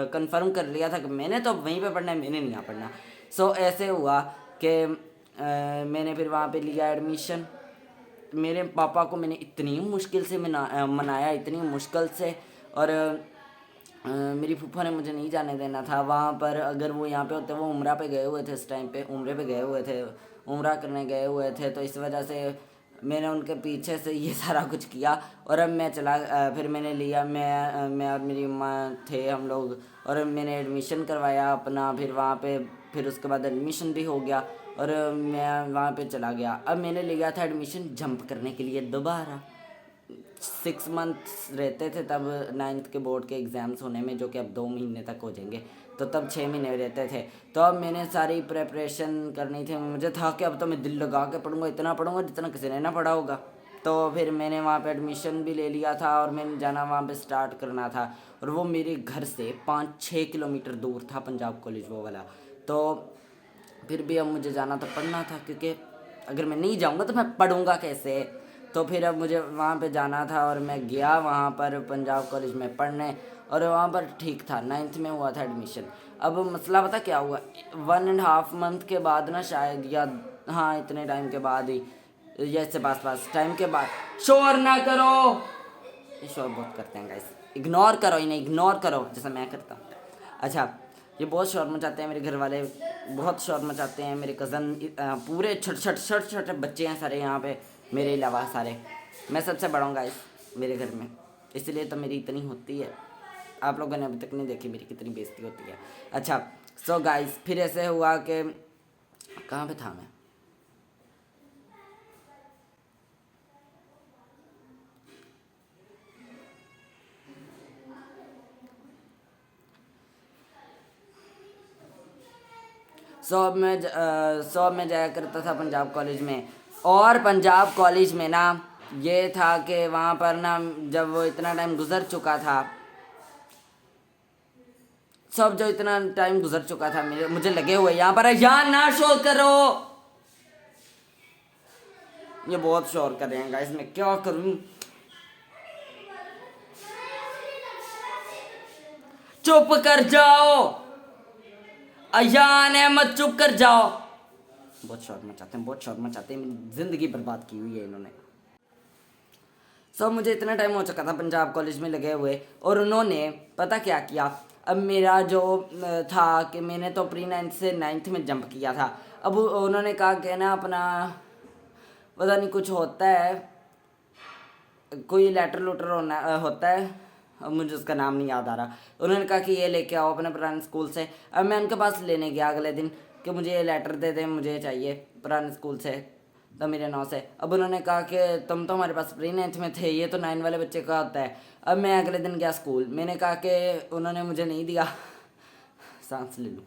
कन्फर्म कर लिया था कि मैंने तो अब वहीं पे पढ़ना है, मैंने नहीं यहाँ पढ़ना। सो ऐसे हुआ कि मैंने फिर वहाँ पर लिया एडमिशन। मेरे पापा को मैंने इतनी मुश्किल से मनाया, इतनी मुश्किल से। और मेरी फूफा ने मुझे नहीं जाने देना था वहाँ पर। अगर वो यहाँ पे होते, वो उम्रा पे गए हुए थे इस टाइम पे, उम्रे पे गए हुए थे, उम्रा करने गए हुए थे। तो इस वजह से मैंने उनके पीछे से ये सारा कुछ किया। और अब मैं चला फिर मैंने लिया, मैं और मेरी माँ थे हम लोग, और मैंने एडमिशन करवाया अपना। फिर वहाँ पे फिर उसके बाद एडमिशन भी हो गया और मैं वहाँ पे चला गया। अब मैंने लिया था एडमिशन जंप करने के लिए दोबारा। 6 मंथ्स रहते थे तब 9th के बोर्ड के एग्ज़ाम्स होने में, जो कि अब 2 महीने तक हो जाएंगे। तो तब 6 महीने रहते थे। तो अब मैंने सारी प्रिपरेशन करनी थी। मुझे था कि अब तो मैं दिल लगा के पढ़ूंगा, इतना पढ़ूंगा जितना किसी ने ना पढ़ा होगा। तो फिर मैंने वहाँ पे एडमिशन भी ले लिया था और मैंने जाना वहाँ पे स्टार्ट करना था। और वो मेरे घर से 5-6 किलोमीटर दूर था पंजाब कॉलेज वो वाला। तो फिर भी अब मुझे जाना तो पड़ना था, क्योंकि अगर मैं नहीं जाऊँगा तो मैं पढ़ूँगा कैसे। तो फिर अब मुझे वहाँ पे जाना था और मैं गया वहाँ पर पंजाब कॉलेज में पढ़ने। और वहाँ पर ठीक था, 9th में हुआ था एडमिशन। अब मसला पता क्या हुआ, 1.5 मंथ के बाद ना शायद, या हाँ इतने टाइम के बाद ही, या इससे पास टाइम के बाद। शोर ना करो, ये शोर बहुत करते हैं गाइस, इग्नोर करो इन्हें, इग्नोर करो जैसा मैं करता हूँ। अच्छा, ये बहुत शोर मचाते हैं मेरे घर वाले, बहुत शोर मचाते हैं। मेरे कज़न पूरे छोटे बच्चे हैं सारे यहाँ पे, मेरे अलावा सारे। मैं सबसे बड़ा हूँ गाइस मेरे घर में, इसलिए तो मेरी इतनी होती है। आप लोगों ने अभी तक नहीं देखी मेरी कितनी बेइज्जती होती है। अच्छा, सो गाइस फिर ऐसे हुआ कि कहाँ पे था मैं, सो अब मैं जाया करता था पंजाब कॉलेज में। और पंजाब कॉलेज में ना ये था कि वहाँ पर ना जब वो इतना टाइम गुजर चुका था, सब जो इतना टाइम गुजर चुका था मुझे लगे हुए यहाँ पर, यहाँ ना शोर करो, ये बहुत शोर कर रहे हैं गाइस, मैं क्या करूँ। चुप कर जाओ, अयान अहमद चुप कर जाओ। बहुत शोर मचाते हैं, बहुत शोर मचाते हैं, मेरी जिंदगी बर्बाद की हुई है इन्होंने। सब मुझे इतना टाइम हो चुका था पंजाब कॉलेज में लगे हुए, और उन्होंने पता क्या किया, अब मेरा जो था कि मैंने तो प्री 9th से 9th में जंप किया था। अब उन्होंने कहा कि ना अपना पता नहीं कुछ होता है, कोई लेटर लूटर होता है, अब मुझे उसका नाम नहीं याद आ रहा। उन्होंने कहा कि ये लेके आओ अपने पुराने स्कूल से। अब मैं उनके पास लेने गया अगले दिन कि मुझे ये लेटर दे दें, मुझे चाहिए पुराने स्कूल से, तो मेरे 9 से। अब उन्होंने कहा कि तुम तो हमारे पास प्री 9th में थे, ये तो 9 वाले बच्चे का होता है। अब मैं अगले दिन गया स्कूल, मैंने कहा कि उन्होंने मुझे नहीं दिया, सांस ले लूँ।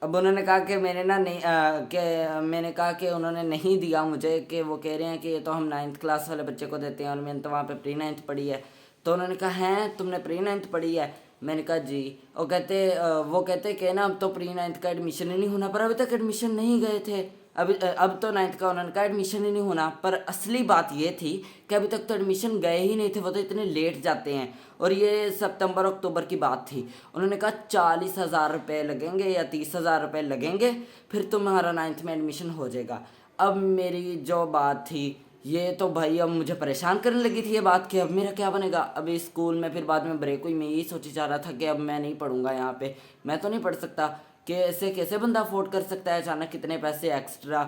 अब उन्होंने कहा कि मैंने ना नहीं मैंने कहा कि उन्होंने नहीं दिया मुझे, कि वो कह रहे हैं कि ये तो हम 9th क्लास वाले बच्चे को देते हैं, और मैंने तो वहाँ पे प्री 9th पढ़ी है। तो उन्होंने कहा हैं तुमने प्री 9th पढ़ी है? मैंने कहा जी। वो कहते कि ना अब तो प्री 9th का एडमिशन ही नहीं होना, पर अभी तक एडमिशन नहीं गए थे। अब तो 9th का उन्होंने कहा एडमिशन ही नहीं होना, पर असली बात ये थी कि अभी तक तो एडमिशन गए ही नहीं थे, वो तो इतने लेट जाते हैं। और ये सितंबर अक्टूबर की बात थी। उन्होंने कहा 40,000 रुपये लगेंगे या 30,000 रुपये लगेंगे, फिर तुम्हारा 9th में एडमिशन हो जाएगा। अब मेरी जो बात थी ये तो भाई अब मुझे परेशान करने लगी थी ये बात कि अब मेरा क्या बनेगा। अब इस स्कूल में फिर बाद में ब्रेक हुई, मैं यही सोची जा रहा था कि अब मैं नहीं पढ़ूंगा यहाँ पे, मैं तो नहीं पढ़ सकता, कि ऐसे कैसे बंदा अफोर्ड कर सकता है अचानक कितने पैसे एक्स्ट्रा।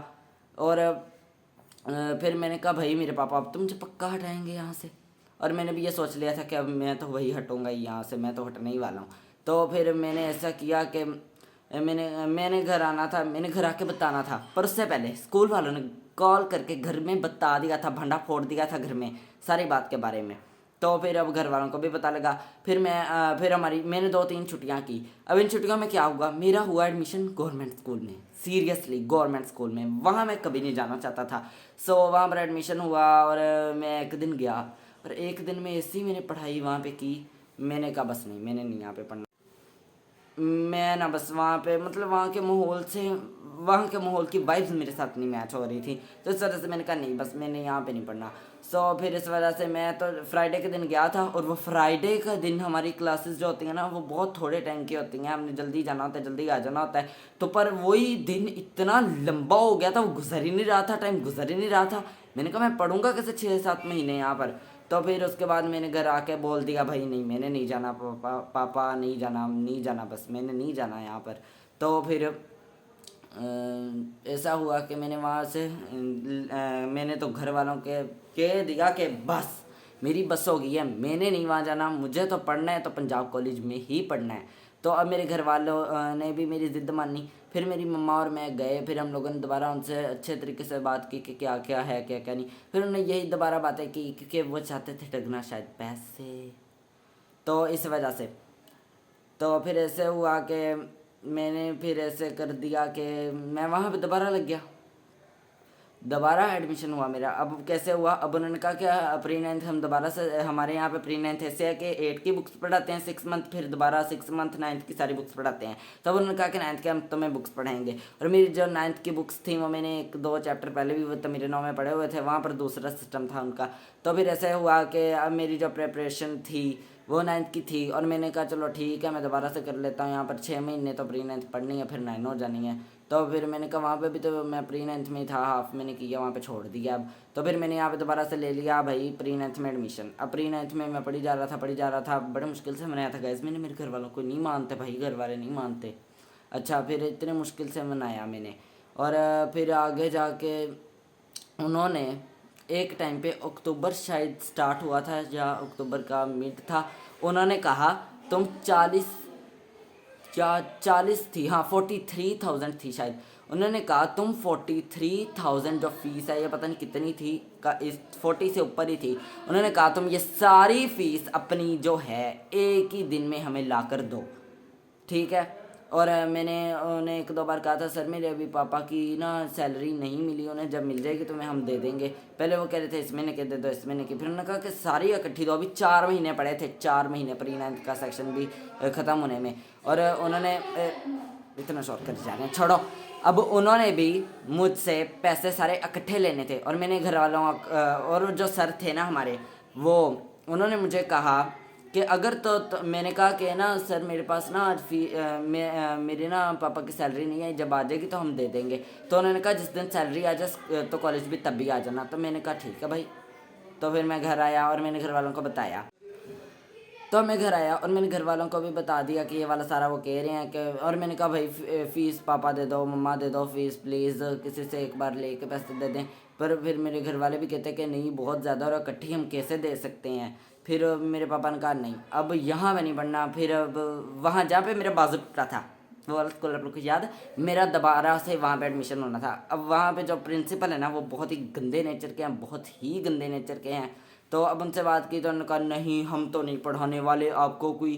और फिर मैंने कहा भाई मेरे पापा अब तो मुझे पक्का हटाएंगे यहाँ से, और मैंने भी ये सोच लिया था कि अब मैं तो वही हटूंगा ही यहाँ से, मैं तो हटने ही वाला हूँ। तो फिर मैंने ऐसा किया कि मैंने घर आना था, मैंने घर आके बताना था, पर उससे पहले स्कूल वालों ने कॉल करके घर में बता दिया था, भंडा फोड़ दिया था घर में सारी बात के बारे में। तो फिर अब घर वालों को भी पता लगा। फिर मैंने 2-3 छुट्टियां की। अब इन छुट्टियों में क्या हुआ, मेरा हुआ एडमिशन गवर्नमेंट स्कूल में, सीरियसली गवर्नमेंट स्कूल में, वहाँ मैं कभी नहीं जाना चाहता था। सो वहाँ पर एडमिशन हुआ, और मैं एक दिन गया, और एक दिन में ऐसी मैंने पढ़ाई वहाँ पे की, मैंने कहा बस नहीं, मैंने नहीं यहाँ पे पढ़ना। मैं ना बस वहाँ पे मतलब वहाँ के माहौल की वाइब्स मेरे साथ नहीं मैच हो रही थी, तो इस वजह से मैंने कहा नहीं, बस मैंने यहाँ पे नहीं पढ़ना। सो फिर इस वजह से मैं तो फ्राइडे के दिन गया था, और वो फ्राइडे का दिन हमारी क्लासेस जो होती हैं ना वो बहुत थोड़े टाइम की होती हैं, हमने जल्दी जाना होता है, जल्दी आ जाना होता है। तो पर वही दिन इतना लंबा हो गया था, वो गुजर ही नहीं रहा था, टाइम गुजर ही नहीं रहा था। मैंने कहा मैं पढ़ूंगा कैसे 6-7 महीने यहाँ पर। तो फिर उसके बाद मैंने घर आके बोल दिया भाई नहीं, मैंने नहीं जाना, पापा नहीं जाना, नहीं जाना, बस मैंने नहीं जाना यहाँ पर। तो फिर ऐसा हुआ कि मैंने वहाँ से मैंने तो घर वालों के कह दिया कि बस मेरी बस हो गई है, मैंने नहीं वहाँ जाना, मुझे तो पढ़ना है तो पंजाब कॉलेज में ही पढ़ना है। तो अब मेरे घर वालों ने भी मेरी ज़िद्द मानी। फिर मेरी मम्मा और मैं गए, फिर हम लोगों ने दोबारा उनसे अच्छे तरीके से बात की कि क्या क्या है, क्या क्या नहीं। फिर उन्होंने यही दोबारा बातें की, क्योंकि वो चाहते थे ठगना शायद पैसे, तो इस वजह से। तो फिर ऐसे हुआ कि मैंने फिर ऐसे कर दिया कि मैं वहाँ पे दोबारा लग गया, दोबारा एडमिशन हुआ मेरा। अब कैसे हुआ, अब उन्होंने कहा कि प्री 9th हम दोबारा से, हमारे यहाँ पे प्री 9th ऐसे है कि 8 की बुक्स पढ़ाते हैं 6 मंथ, फिर दोबारा 6 मंथ 9th की सारी बुक्स पढ़ाते हैं। तब उन्होंने कहा कि 9th के हम तुम्हें बुक्स पढ़ाएंगे, और मेरी जो 9th की बुक्स थी वो मैंने 1-2 चैप्टर पहले भी वो तो मेरे 9 में पढ़े हुए थे, वहाँ पर दूसरा सिस्टम था उनका। तो फिर ऐसे हुआ कि अब मेरी जो प्रेपरेशन थी वो 9th की थी, और मैंने कहा चलो ठीक है मैं दोबारा से कर लेता हूँ, यहाँ पर 6 महीने तो प्री 9th पढ़नी है, फिर 9 हो जानी है। तो फिर मैंने कहा वहाँ पे भी तो मैं प्री 9th में ही था, हाफ मैंने किया वहाँ पे छोड़ दिया। अब तो फिर मैंने यहाँ पे दोबारा से ले लिया भाई प्री 9th में एडमिशन। अब प्री 9th में मैं पढ़ी जा रहा था, बड़े मुश्किल से मनाया था गैस मैंने, मेरे घर वालों को नहीं मानते भाई, घर वाले नहीं मानते। अच्छा फिर इतने मुश्किल से मनाया मैंने, और फिर आगे जाके उन्होंने एक टाइम पे अक्टूबर शायद स्टार्ट हुआ था या अक्टूबर का मिड था, उन्होंने कहा तुम 40 थी, हाँ 43,000 थी शायद। उन्होंने कहा तुम 43,000 जो फीस है, ये पता नहीं कितनी थी, का इस 40 से ऊपर ही थी। उन्होंने कहा तुम ये सारी फीस अपनी जो है एक ही दिन में हमें ला कर दो, ठीक है। और मैंने उन्हें एक दो बार कहा था सर मेरे अभी पापा की ना सैलरी नहीं मिली, उन्हें जब मिल जाएगी तो मैं हम दे देंगे। पहले वो कह रहे थे इस महीने के दे दो, इस महीने की, फिर उन्होंने कहा कि सारी इकट्ठी दो। अभी 4 महीने पड़े थे, 4 महीने प्री 9th का सेक्शन भी ख़त्म होने में, और उन्होंने इतना शॉर्ट कर जा रहे हैं, छोड़ो। अब उन्होंने भी मुझसे पैसे सारे इकट्ठे लेने थे, और मैंने घर वालों और जो सर थे ना हमारे, वो उन्होंने मुझे कहा कि अगर तो मैंने कहा कि ना सर मेरे पास ना आज मेरे ना पापा की सैलरी नहीं है, जब आ जाएगी तो हम दे देंगे। तो उन्होंने कहा जिस दिन सैलरी आ जाए तो कॉलेज भी तब भी आ जाना। तो मैंने कहा ठीक है भाई। तो फिर मैं घर आया और मैंने घर वालों को बताया। तो मैं घर आया और मैंने घर वालों को भी बता दिया कि ये वाला सारा वो कह रहे हैं कि, और मैंने कहा भाई फ़ीस पापा दे दो, मम्मा दे दो फ़ीस प्लीज़, किसी से एक बार ले के पैसे दे दें। पर फिर मेरे घर वाले भी कहते कि नहीं बहुत ज़्यादा और इकट्ठी हम कैसे दे सकते हैं। फिर मेरे पापा ने कहा नहीं अब यहाँ पे नहीं पढ़ना। फिर अब वहाँ जहाँ पे मेरा बाजू टूटा था वो वाला स्कूल आप लोग को याद, मेरा दोबारा से वहाँ पे एडमिशन होना था। अब वहाँ पे जो प्रिंसिपल है ना वो बहुत ही गंदे नेचर के हैं, बहुत ही गंदे नेचर के हैं। तो अब उनसे बात की तो उन्होंने कहा नहीं हम तो नहीं पढ़ाने वाले आपको, कोई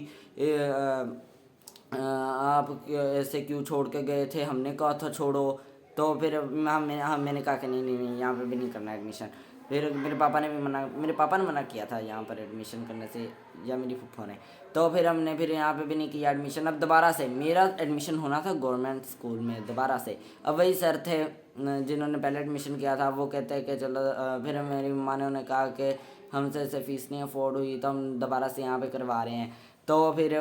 आप ऐसे क्यों छोड़ के गए थे, हमने कहा था छोड़ो। तो फिर मैंने कहा कि नहीं नहीं नहीं यहाँ पे भी नहीं करना एडमिशन। फिर मेरे पापा ने मना किया था यहाँ पर एडमिशन करने से, या मेरी फूफा ने। तो फिर हमने फिर यहाँ पे भी नहीं किया एडमिशन। अब दोबारा से मेरा एडमिशन होना था गवर्नमेंट स्कूल में दोबारा से। अब वही सर थे जिन्होंने पहले एडमिशन किया था, वो कहते हैं कि चलो फिर मेरी मम्मा ने उन्हें कहा कि हमसे ऐसे फ़ीस नहीं अफोर्ड हुई तो हम दोबारा से यहाँ पे करवा रहे हैं। तो फिर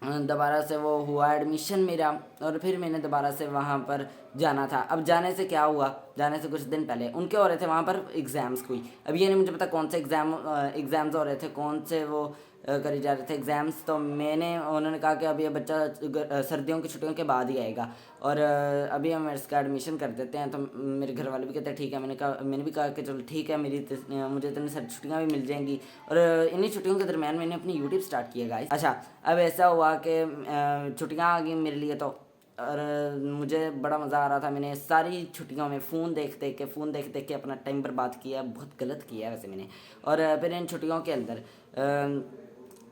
दोबारा से वो हुआ एडमिशन मेरा, और फिर मैंने दोबारा से वहाँ पर जाना था। अब जाने से क्या हुआ, जाने से कुछ दिन पहले उनके हो रहे थे वहाँ पर एग्ज़ाम्स कोई, अब ये नहीं मुझे पता कौन से एग्ज़ाम्स हो रहे थे, कौन से वो करे जा रहे थे एग्ज़ाम्स। तो उन्होंने कहा कि अब ये बच्चा सर्दियों की छुट्टियों के बाद ही आएगा, और अभी हम इसका एडमिशन कर देते हैं। तो मेरे घर वाले भी कहते हैं ठीक है। मैंने भी कहा कि चलो ठीक है, मुझे इतनी सारी छुट्टियाँ भी मिल जाएंगी। और इन्हीं छुट्टियों के दरमियान मैंने अपनी यूट्यूब स्टार्ट किया गाइस। अच्छा अब ऐसा हुआ कि छुट्टियाँ आ गई मेरे लिए, तो और मुझे बड़ा मज़ा आ रहा था। मैंने सारी छुट्टियों में फ़ोन देख देख के अपना टाइम बर्बाद किया, बहुत गलत किया वैसे मैंने। और फिर इन छुट्टियों के अंदर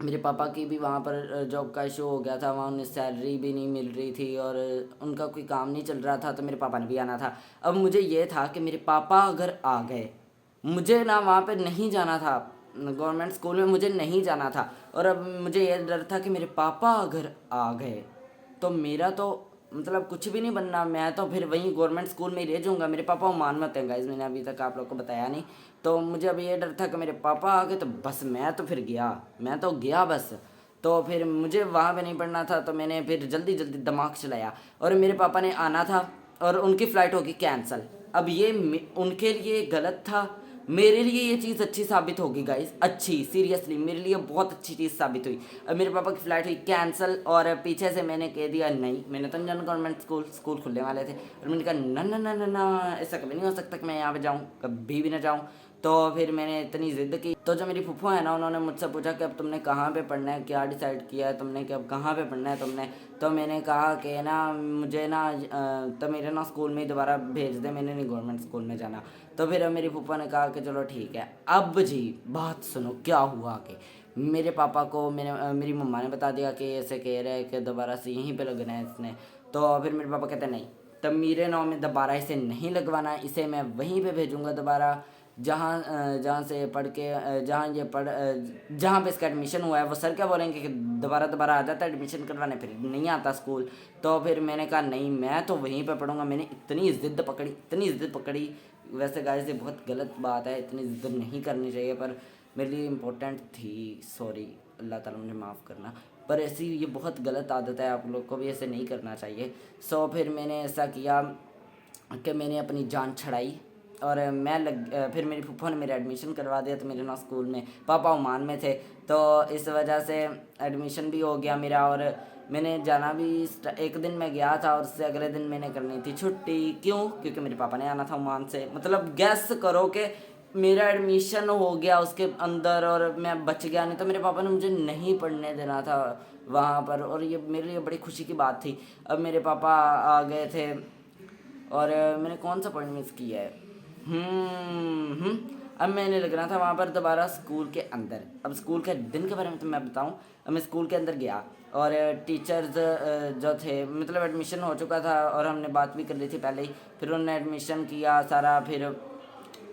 मेरे पापा की भी वहाँ पर जॉब का इशू हो गया था, वहाँ उन्हें सैलरी भी नहीं मिल रही थी और उनका कोई काम नहीं चल रहा था। तो मेरे पापा ने भी आना था। अब मुझे ये था कि मेरे पापा अगर आ गए, मुझे ना वहाँ पे नहीं जाना था, गवर्नमेंट स्कूल में मुझे नहीं जाना था। और अब मुझे ये डर था कि मेरे पापा अगर आ गए तो मेरा तो मतलब कुछ भी नहीं बनना, मैं तो फिर वहीं गवर्नमेंट स्कूल में ही रह जाऊँगा। मेरे पापा ओमान में होते हैं गाइस, मैंने अभी तक आप लोग को बताया नहीं। तो मुझे अब ये डर था कि मेरे पापा आ गए तो बस मैं तो फिर गया, मैं तो गया बस। तो फिर मुझे वहाँ पे नहीं पढ़ना था, तो मैंने फिर जल्दी जल्दी दिमाग चलाया और मेरे पापा ने आना था और उनकी फ़्लाइट होगी कैंसिल। अब ये उनके लिए गलत था, मेरे लिए ये चीज़ अच्छी साबित होगी गाइस, अच्छी सीरियसली मेरे लिए बहुत अच्छी चीज़ साबित हुई। अब मेरे पापा की फ़्लाइट हुई कैंसिल और पीछे से मैंने कह दिया नहीं, मैंने तो जाना गवर्नमेंट स्कूल खुलने वाले थे और मैंने कहा ना ना ना ना ना, ऐसा कभी नहीं हो सकता कि मैं यहाँ पे जाऊँ, कभी भी ना जाऊँ। तो फिर मैंने इतनी ज़िद की। तो जो मेरी फूफा है ना, उन्होंने मुझसे पूछा कि अब तुमने कहाँ पे पढ़ना है, क्या डिसाइड किया है तुमने कि अब कहाँ पे पढ़ना है तुमने। तो मैंने कहा कि ना मुझे ना तो मेरे ना स्कूल में ही दोबारा भेज दे, मैंने नहीं गवर्नमेंट स्कूल में जाना। तो फिर मेरी फूफा ने कहा कि चलो ठीक है। अब जी बात सुनो क्या हुआ कि मेरे पापा को मेरी मम्मा ने बता दिया कि ऐसे कह रहे हैं कि दोबारा से यहीं पे लगना है इसने। तो फिर मेरे पापा कहते नहीं, तब मेरे नाम में दोबारा इसे नहीं लगवाना, इसे मैं वहीं पे भेजूँगा दोबारा जहाँ से पढ़ के जहाँ पे इसका एडमिशन हुआ है। वो सर क्या बोलेंगे कि दोबारा आ जाता है एडमिशन करवाने, फिर नहीं आता स्कूल। तो फिर मैंने कहा नहीं, मैं तो वहीं पे पढ़ूँगा। मैंने इतनी ज़िद पकड़ी। वैसे गाइस ये बहुत गलत बात है, इतनी ज़िद नहीं करनी चाहिए, पर मेरे लिए इम्पोर्टेंट थी, सॉरी, अल्लाह ताला मुझे माफ़ करना। पर ऐसी ये बहुत गलत आदत है, आप लोग को भी ऐसे नहीं करना चाहिए। सो फिर मैंने ऐसा किया कि मैंने अपनी जान छड़ाई और फिर मेरी फूफा ने मेरा एडमिशन करवा दिया। तो मेरे ना स्कूल में पापा ओमान में थे, तो इस वजह से एडमिशन भी हो गया मेरा। और मैंने जाना भी, एक दिन मैं गया था और उससे अगले दिन मैंने करनी थी छुट्टी। क्यों? क्योंकि मेरे पापा ने आना था ओमान से। मतलब गैस करो कि मेरा एडमिशन हो गया उसके अंदर और मैं बच गया, नहीं तो मेरे पापा ने मुझे नहीं पढ़ने देना था वहाँ पर। और ये मेरे लिए बड़ी खुशी की बात थी। अब मेरे पापा आ गए थे और मैंने कौन सा पॉइंट मिस किया है, अब मैंने लगना था वहाँ पर दोबारा स्कूल के अंदर। अब स्कूल के दिन के बारे में तो मैं बताऊँ, अब मैं स्कूल के अंदर गया और टीचर्स जो थे, मतलब एडमिशन हो चुका था और हमने बात भी कर ली थी पहले ही। फिर उन्होंने एडमिशन किया सारा, फिर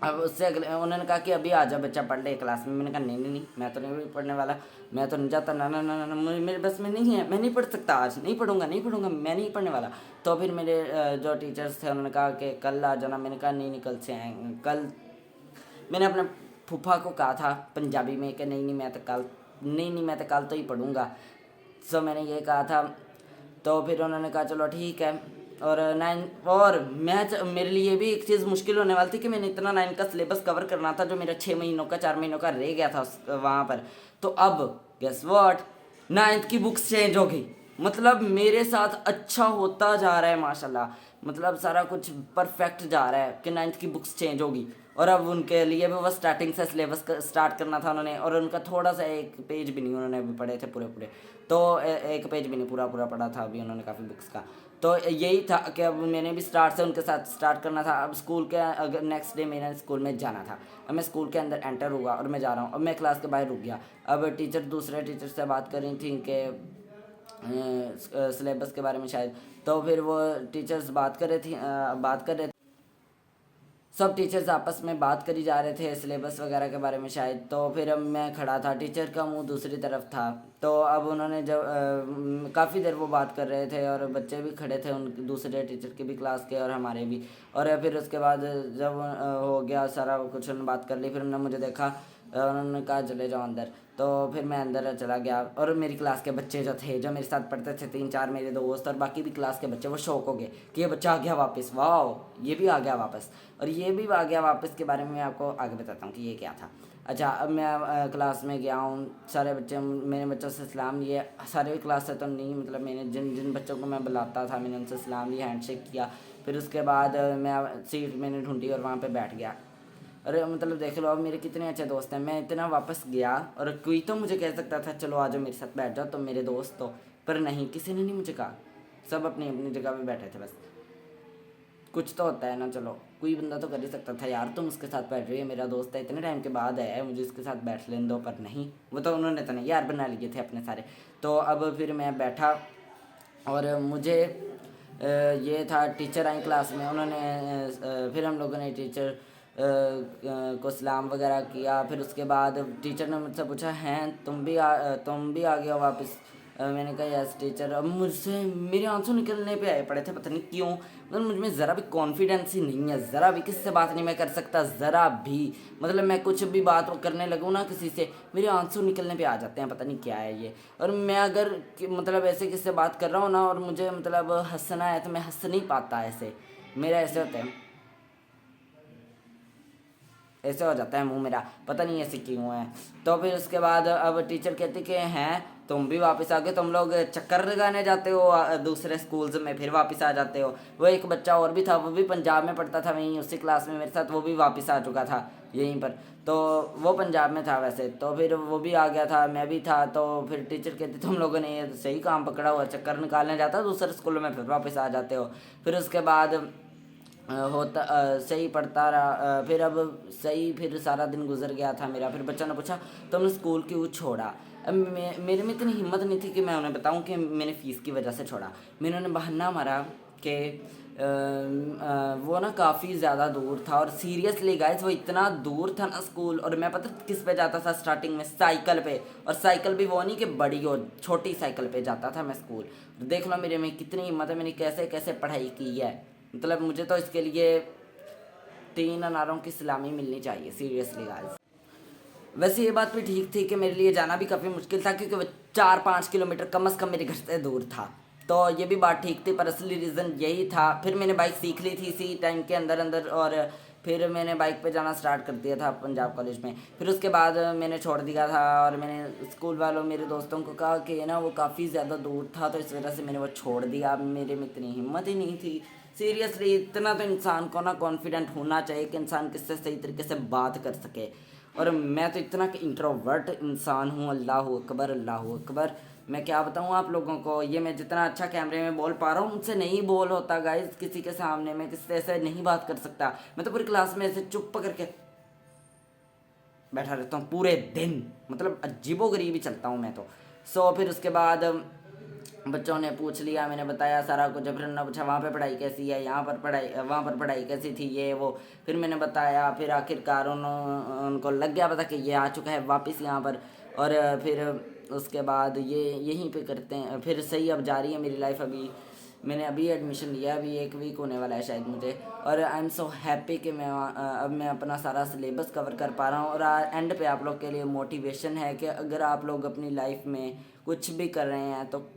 अब उससे अगले उन्होंने कहा कि अभी आ जा बच्चा पढ़ ले क्लास में। मैंने कहा नहीं नहीं नहीं, मैं तो नहीं पढ़ने वाला, मैं तो नहीं जाता, ना ना ना ना ना, मेरे बस में नहीं है, मैं नहीं पढ़ सकता, आज नहीं पढ़ूंगा, नहीं पढ़ूंगा, मैं नहीं पढ़ने वाला। तो फिर मेरे जो टीचर्स थे उन्होंने कहा कि कल आ जाना। मैंने कहा नहीं नहीं, कल से आएंगे कल। मैंने अपने फूफा को कहा था पंजाबी में कि नहीं नहीं मैं तो कल, नहीं नहीं मैं तो कल तो ही पढ़ूंगा। सो मैंने ये कहा था। तो फिर उन्होंने कहा चलो ठीक है। और मेरे लिए भी एक चीज़ मुश्किल होने वाली थी कि मैंने इतना 9 का सिलेबस कवर करना था जो मेरा 6 महीनों का 4 महीनों का रह गया था वहाँ पर। तो अब गेस व्हाट, 9th की बुक्स चेंज हो गई। मतलब मेरे साथ अच्छा होता जा रहा है माशाल्लाह, मतलब सारा कुछ परफेक्ट जा रहा है कि 9th की बुक्स चेंज होगी। और अब उनके लिए भी बस स्टार्टिंग से सिलेबस स्टार्ट करना था उन्होंने, और उनका थोड़ा सा एक पेज भी नहीं उन्होंने अभी पढ़े थे पूरे पूरे। तो एक पेज भी नहीं पूरा पूरा पढ़ा था अभी उन्होंने काफ़ी बुक्स का। तो यही था कि अब मैंने भी स्टार्ट से उनके साथ स्टार्ट करना था। अब स्कूल के अगर नेक्स्ट डे मेरे स्कूल में जाना था, अब मैं स्कूल के अंदर एंटर हुआ और मैं जा रहा हूँ। अब मैं क्लास के बाहर रुक गया। अब टीचर दूसरे टीचर से बात कर रही थी कि सिलेबस के बारे में शायद। तो फिर वो टीचर्स बात कर रहे थे, सब टीचर्स आपस में बात करी जा रहे थे सिलेबस वगैरह के बारे में शायद। तो फिर अब मैं खड़ा था, टीचर का मुंह दूसरी तरफ था। तो अब उन्होंने जब काफ़ी देर वो बात कर रहे थे और बच्चे भी खड़े थे, उन दूसरे टीचर के भी क्लास के और हमारे भी। और फिर उसके बाद जब हो गया सारा कुछ, उन्होंने बात कर ली, फिर उन्होंने मुझे देखा, उन्होंने कहा चले जाओ अंदर। तो फिर मैं अंदर चला गया और मेरी क्लास के बच्चे जो थे, जो मेरे साथ पढ़ते थे, 3-4 मेरे दोस्त और बाकी भी क्लास के बच्चे, वो शौक हो गए कि ये बच्चा आ गया वापस, वाह ये भी आ गया वापस, और ये भी आ गया वापस। के बारे में मैं आपको आगे बताता हूँ कि ये क्या था। अच्छा, अब मैं क्लास में गया हूँ, सारे बच्चे, मैंने बच्चों से सलाम लिए, सारे क्लास से तो नहीं, मतलब मैंने जिन जिन बच्चों को मैं बुलाता था मैंने उनसे सलाम लिया, हैंडशेक किया। फिर उसके बाद मैं सीट मैंने ढूंढी और वहाँ पे बैठ गया। अरे मतलब देख लो अब मेरे कितने अच्छे दोस्त हैं। मैं इतना वापस गया और कोई तो मुझे कह सकता था चलो आ जाओ मेरे साथ बैठ जाओ, तो मेरे दोस्त तो, पर नहीं, किसी ने नहीं मुझे कहा, सब अपनी अपनी जगह पे बैठे थे बस। कुछ तो होता है ना, चलो कोई बंदा तो कर ही सकता था यार, तुम उसके साथ बैठ रही है, मेरा दोस्त है, इतने टाइम के बाद आया है, मुझे इसके साथ बैठ लेने दो, पर नहीं, वो तो उन्होंने तो नहीं यार बना लिए थे अपने सारे। तो अब फिर मैं बैठा और मुझे ये था, टीचर आई क्लास में, उन्होंने फिर हम लोगों ने टीचर को सलाम वगैरह किया। फिर उसके बाद टीचर ने मुझसे पूछा हैं तुम भी आ गए हो वापस। मैंने कहा यस टीचर। अब मुझसे मेरे आंसू निकलने पे आए पड़े थे, पता नहीं क्यों, मतलब मुझ में ज़रा भी कॉन्फिडेंस ही नहीं है, ज़रा भी किसी से बात नहीं मैं कर सकता, ज़रा भी, मतलब मैं कुछ भी बात करने लगूँ ना किसी से, मेरे आंसू निकलने पे आ जाते हैं, पता नहीं क्या है ये। और मैं अगर मतलब ऐसे किसी से बात कर रहा हूँ ना और मुझे मतलब हंसना है तो मैं हंस नहीं पाता, ऐसे मेरा ऐसे होता है, ऐसे हो जाता है मुंह मेरा, पता नहीं ऐसे क्यों है। तो फिर उसके बाद अब टीचर कहते कि हैं तुम भी वापस आ गए, तुम लोग चक्कर लगाने जाते हो दूसरे स्कूल्स में, फिर वापस आ जाते हो। वो एक बच्चा और भी था, वो भी पंजाब में पढ़ता था वहीं उसी क्लास में मेरे साथ, वो भी वापस आ चुका था यहीं पर। तो वो पंजाब में था वैसे, तो फिर वो भी आ गया था, मैं भी था। तो फिर टीचर कहते तुम लोगों ने ये सही काम पकड़ा हुआ, चक्कर निकालने जाता दूसरे स्कूल में फिर वापस आ जाते हो। फिर उसके बाद सही पढ़ता रहा। फिर अब सही, फिर सारा दिन गुजर गया था मेरा। फिर बच्चों ने पूछा तुमने स्कूल क्यों छोड़ा। अब मेरे में इतनी हिम्मत नहीं थी कि मैं उन्हें बताऊं कि मैंने फ़ीस की वजह से छोड़ा। मैंने उन्हें बहाना मारा कि वो ना काफ़ी ज़्यादा दूर था, और सीरियसली गाइस वो इतना दूर था ना स्कूल, और मैं पता किस पे जाता था स्टार्टिंग में, साइकिल पे, और साइकिल भी वो नहीं कि बड़ी हो, छोटी साइकिल पे जाता था मैं स्कूल। देख लो मेरे में कितनी हिम्मत है, मैंने कैसे कैसे पढ़ाई की है, मतलब मुझे तो इसके लिए 3 अनारों की सलामी मिलनी चाहिए सीरियसली गाइस। वैसे ये बात भी ठीक थी कि मेरे लिए जाना भी काफ़ी मुश्किल था, क्योंकि वो 4-5 किलोमीटर कम अज़ कम मेरे घर से दूर था। तो ये भी बात ठीक थी, पर असली रीज़न यही था। फिर मैंने बाइक सीख ली थी इसी टाइम के अंदर अंदर, और फिर मैंने बाइक पे जाना स्टार्ट कर दिया था पंजाब कॉलेज में। फिर उसके बाद मैंने छोड़ दिया था, और मैंने स्कूल वालों मेरे दोस्तों को कहा कि ना वो काफ़ी ज़्यादा दूर था, तो इस वजह से मैंने वो छोड़ दिया। मेरे में इतनी हिम्मत ही नहीं थी सीरियसली। इतना तो इंसान को ना कॉन्फिडेंट होना चाहिए कि इंसान किससे सही तरीके से बात कर सके, और मैं तो इतना कि इंट्रोवर्ट इंसान हूँ, अल्लाह अकबर अल्लाह अकबर। मैं क्या बताऊँ आप लोगों को, ये मैं जितना अच्छा कैमरे में बोल पा रहा हूँ मुझसे नहीं बोल होता गाइस, किसी के सामने मैं किसी से ऐसे नहीं बात कर सकता। मैं तो पूरी क्लास में ऐसे चुप करके बैठा रहता हूँ पूरे दिन, मतलब अजीबोगरीब ही चलता हूँ मैं तो। सो फिर उसके बाद बच्चों ने पूछ लिया, मैंने बताया सारा कुछ। फिर उन्होंने पूछा वहाँ पे पढ़ाई कैसी है, यहाँ पर पढ़ाई, वहाँ पर पढ़ाई कैसी थी, ये वो। फिर मैंने बताया। फिर आखिरकार उनको लग गया पता कि ये आ चुका है वापस यहाँ पर। और फिर उसके बाद ये यहीं पे करते हैं। फिर सही अब जा रही है मेरी लाइफ। अभी मैंने अभी एडमिशन लिया, अभी 1 वीक होने वाला है शायद मुझे। और आई एम सो हैप्पी कि अब मैं अपना सारा सिलेबस कवर कर पा रहा हूँ। और एंड पे आप लोग के लिए मोटिवेशन है कि अगर आप लोग अपनी लाइफ में कुछ भी कर रहे हैं तो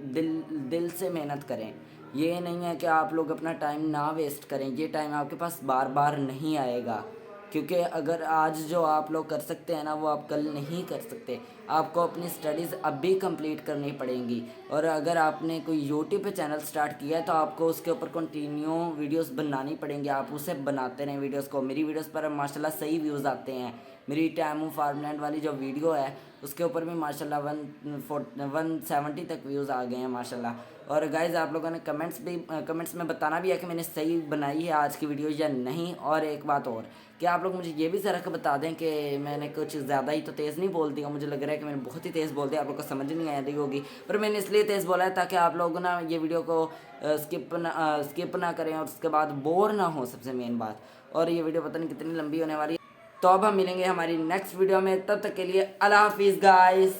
दिल दिल से मेहनत करें। ये नहीं है कि आप लोग अपना टाइम ना वेस्ट करें, ये टाइम आपके पास बार बार नहीं आएगा। क्योंकि अगर आज जो आप लोग कर सकते हैं ना, वो आप कल नहीं कर सकते। आपको अपनी स्टडीज़ अभी कंप्लीट करनी पड़ेंगी। और अगर आपने कोई यूट्यूब पे चैनल स्टार्ट किया है तो आपको उसके ऊपर कंटिन्यू वीडियोस बनानी पड़ेंगी। आप उसे बनाते रहें वीडियोस को। मेरी वीडियोस पर माशाल्लाह सही व्यूज़ आते हैं। मेरी टैमू फार्मलैंड वाली जो वीडियो है उसके ऊपर भी माशाल्लाह 170 तक व्यूज़ आ गए हैं माशाल्लाह। और गाइज़ आप लोगों ने कमेंट्स में बताना भी है कि मैंने सही बनाई है आज की वीडियो या नहीं। और एक बात और कि आप लोग मुझे ये भी ज़रा बता दें कि मैंने कुछ ज़्यादा ही तो तेज़ नहीं बोल दिया। मुझे लग रहा है कि मैंने बहुत ही तेज़ बोल दिया, आप लोग को समझ नहीं आ रही होगी। पर मैंने इसलिए तेज़ बोला है ताकि आप लोग ना ये वीडियो को स्किप ना करें और उसके बाद बोर ना हो, सबसे मेन बात। और ये वीडियो पता नहीं कितनी लंबी होने वाली है। तो अब हम मिलेंगे हमारी नेक्स्ट वीडियो में, तब तक के लिए अल्लाह हाफिज़ गाइस।